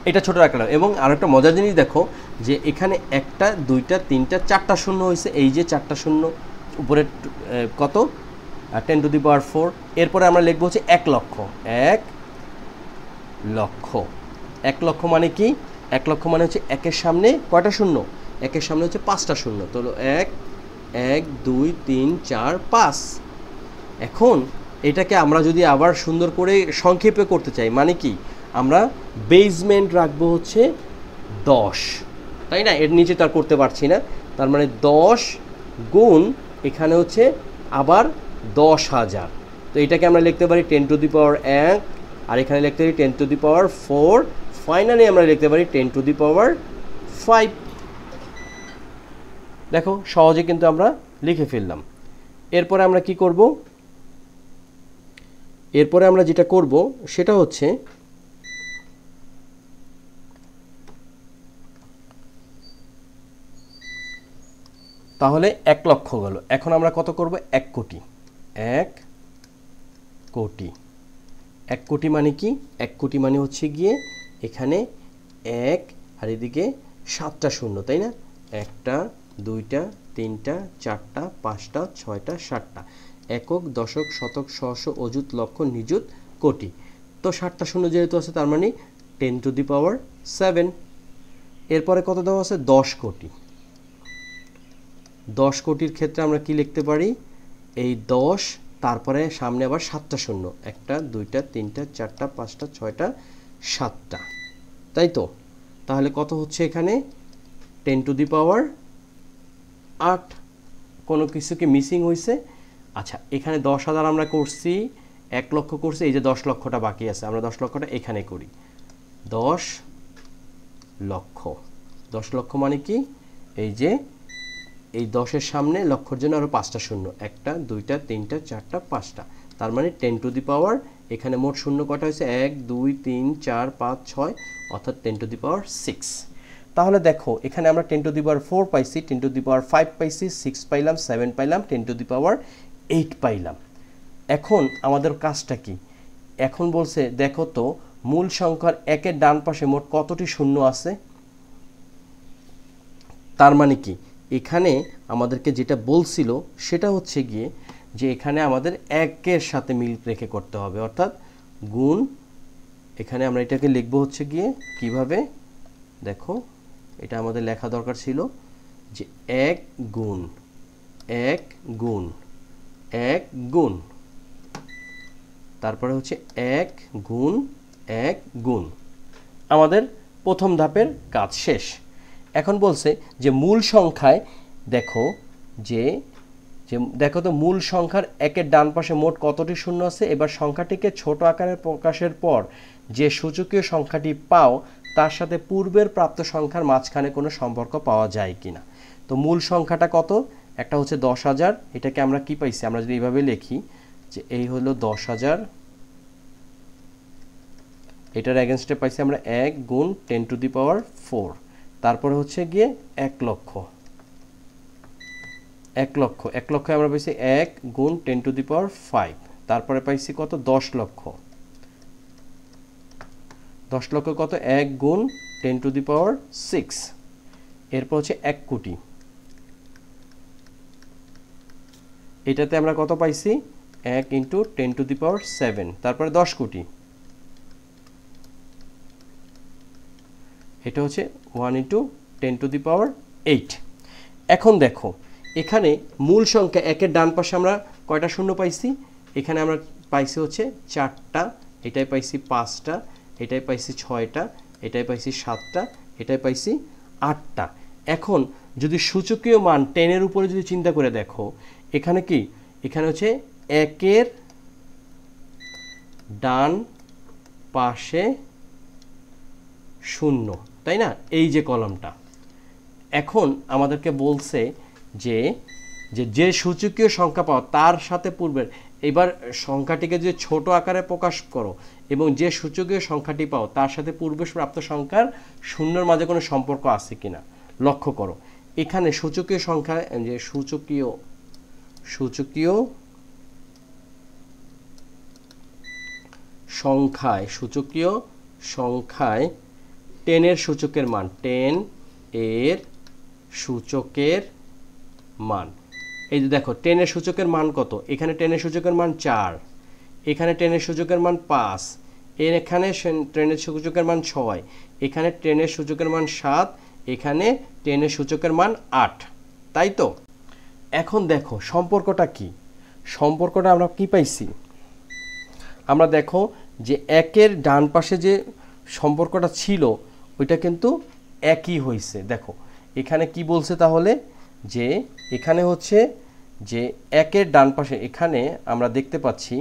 এটা ছোট আকারে। এবং আরেকটা মজার জিনিস দেখো যে এখানে 1টা 2টা 3টা 4টা শূন্য হয়েছে, এই যে 4টা শূন্য উপরে কত 10 টু দি পাওয়ার 4। এরপরে আমরা লিখবো হচ্ছে 1 লক্ষ, 1 লক্ষ, 1 লক্ষ মানে কি, 1 লক্ষ মানে হচ্ছে 1-এর সামনে কয়টা শূন্য, 1-এর সামনে হচ্ছে 5টা শূন্য, তো 1 1 2 3 4 5। এখন এটাকে আমরা যদি আবার সুন্দর করে সংক্ষেপে করতে চাই, মানে কি আমরা বেসমেন্ট রাখবো হচ্ছে 10, তাই না, এর নিচে তার করতে পারছি না, তার মানে 10 গুণ এখানে হচ্ছে আবার 10,000। তো এটাকে আমরা লিখতে পারি 10 টু দি পাওয়ার 1, আর এখানে লিখতে পারি 10 টু দি পাওয়ার 4, ফাইনালি আমরা লিখতে পারি 10 টু দি পাওয়ার 5। দেখো সহজে কিন্তু আমরা লিখে ফেললাম। এরপরে আমরা কি করব, এরপরে আমরা যেটা করব সেটা হচ্ছে তাহলে 1 লক্ষ গেল, এখন আমরা কত করব 1 কোটি, 1 কোটি, 1 কোটি মানে কি, 1 কোটি মানে হচ্ছে গিয়ে এখানে 1 আর এদিকে 7টা শূন্য, তাই না, 1টা 2টা 3টা 4টা 5টা 6টা 7টা, একক দশক শতক সহস্র অযুত লক্ষ নিযুত কোটি। তো 7টা শূন্য যেহেতু আছে তার মানে 10 টু দি পাওয়ার 7। এরপরে কত দেওয়া আছে 10 কোটি, 10 কোটির ক্ষেত্রে আমরা কি লিখতে পারি, এই 10 তারপরে সামনে আবার 7টা শূন্য, 1টা 2টা 3টা 4টা 5টা 6টা 7টা, তাই তো। তাহলে কত হচ্ছে এখানে 10 টু দি পাওয়ার 8। কোনো কিছু কি মিসিং হয়েছে? আচ্ছা, এখানে 10,000 আমরা করছি, 1 লক্ষ করছি, এই যে 10 লক্ষটা বাকি আছে, আমরা 10 লক্ষটা এখানে করি। 10 লক্ষ, 10 লক্ষ মানে কি? এই যে এই 10-এর সামনে লক্ষর জন্য আরও 5টা শূন্য, 1টা 2টা 3টা 4টা 5টা, তার মানে 10 টু দি পাওয়ার, এখানে মোট শূন্য কটা হয়েছে? 1 2 3 4 5 6, অর্থাৎ 10 টু দি পাওয়ার 6। তাহলে দেখো এখানে আমরা 10 টু দি পাওয়ার 4 পাইছি, 10 টু দি পাওয়ার 5 পাইছি, 6 পাইলাম, 7 পাইলাম, 10 টু দি পাওয়ার 8 পাইলাম। এখন আমাদের কাজটা কি? এখন বলছে দেখো তো মূল সংখ্যার 1-এর ডান পাশে মোট কতটি শূন্য আছে। তার মানে কি এখানে আমাদেরকে যেটা বলছিল সেটা হচ্ছে গিয়ে যে এখানে আমাদের 1-এর সাথে মিল রেখে করতে হবে, অর্থাৎ গুণ। এখানে আমরা এটাকে লিখব হচ্ছে গিয়ে কিভাবে, দেখো এটা আমাদের লেখা দরকার ছিল যে 1 গুণ 1 গুণ 1 গুণ, তারপরে হচ্ছে 1 গুণ 1 গুণ। আমাদের প্রথম ধাপের কাজ শেষ। এখন বলছে যে মূল সংখ্যায় দেখো দেখো তো মূল সংখ্যার 1-এর ডান পাশে মোট কতটি শূন্য আছে। এবার সংখ্যাটিকে ছোট আকারে প্রকাশের পর যে সূচকীয় সংখ্যাটি পাও তার সাথে পূর্বের প্রাপ্ত সংখ্যার মাঝখানে কোনো সম্পর্ক পাওয়া যায় কিনা। তো মূল সংখ্যাটা কত? একটা হচ্ছে 10,000, এটাকে আমরা কি পাইছি? আমরা যদি এইভাবে লিখি যে এই হলো 10,000, এটার এগেনস্টে পাইছি আমরা 1 গুণ 10 টু দি পাওয়ার 4, তারপরে হচ্ছে গিয়ে 1 লক্ষ 1 লক্ষ 1 লক্ষ আমরা পাইছি 1 গুণ 10 টু দি পাওয়ার 5, তারপরে পাইছি কত? 10 লক্ষ 10 লক্ষ কত? 1 গুণ 10 টু দি পাওয়ার 6, এরপর হচ্ছে 1 কোটি, এটাতে আমরা কত পাইছি? 1 ইন্টু 10 টু দি পাওয়ার 7, তারপরে 10 কোটি, এটা হচ্ছে 1 ইন্টু 10 টু দি পাওয়ার 8। এখন দেখো এখানে মূল সংখ্যা 1-এর ডান পাশে আমরা কয়টা শূন্য পাইছি? এখানে আমরা পাইছি হচ্ছে 4টা, এটাই পাইছি 5টা, এটাই পাইছি 6টা, এটাই পাইছি 7টা, এটাই পাইছি 8টা। এখন যদি সূচকীয় মান 10-এর উপরে যদি চিন্তা করে দেখো, এখানে কি? এখানে হচ্ছে 1-এর ডান পাশে শূন্য, তাই না? এই যে কলামটা। এখন আমাদেরকে বলছে যে যে সূচকীয় সংখ্যা পাও তার সাথে পূর্বের, এবার সংখ্যাটিকে যে ছোট আকারে প্রকাশ করো এবং যে সূচকীয় সংখ্যাটি পাও তার সাথে পূর্বে প্রাপ্ত সংখ্যার শূন্যর মাঝে কোনো সম্পর্ক আছে কিনা লক্ষ্য করো। এখানে সূচকীয় সংখ্যা যে সূচকীয় সংখ্যায় 10-এর সূচকের মান, 10-এর সূচকের মান, এই যে দেখো 10-এর সূচকের মান কত? এখানে 10-এর সূচকের মান 4, এখানে 10-এর সূচকের মান 5, এখানে 10-এর সূচকের মান 6, এখানে 10-এর সূচকের মান 7, এখানে 10-এর সূচকের মান 8, তাই তো? এখন দেখো সম্পর্কটা কি? সম্পর্কটা আমরা কি পাইছি? আমরা দেখো যে 1-এর ডান পাশে যে সম্পর্কটা ছিল ওইটা কিন্তু একই হয়েছে। দেখো এখানে কি বলছে তাহলে, যে এখানে হচ্ছে যে 1-এর ডান পাশে এখানে আমরা দেখতে পাচ্ছি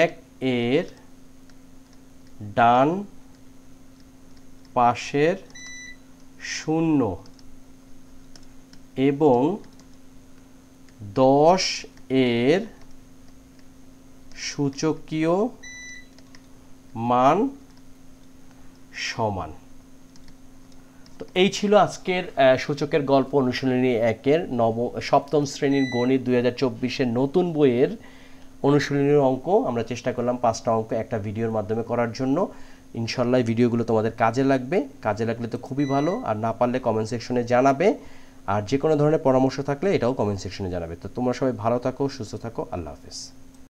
1-এর ডান পাশের শূন্য এবং 10-এর সূচকীয় মান সমান। তো এই ছিল আজকের সূচকের গল্প অনুশীলনী 1-এর সপ্তম শ্রেণীর গণিত 2024-এর নতুন বইয়ের অনুশীলনীর অঙ্ক। আমরা চেষ্টা করলাম 5টা অঙ্ক একটা ভিডিওর মাধ্যমে করার জন্য। ইনশাল্লাহ ভিডিওগুলো তোমাদের কাজে লাগবে, কাজে লাগলে তো খুবই ভালো, আর না পারলে কমেন্ট সেকশনে জানাবে, আর যে কোনো ধরনের পরামর্শ থাকলে এটাও কমেন্ট সেকশনে জানাবে। তো তোমরা সবাই ভালো থাকো, সুস্থ থাকো, আল্লাহ হাফেজ।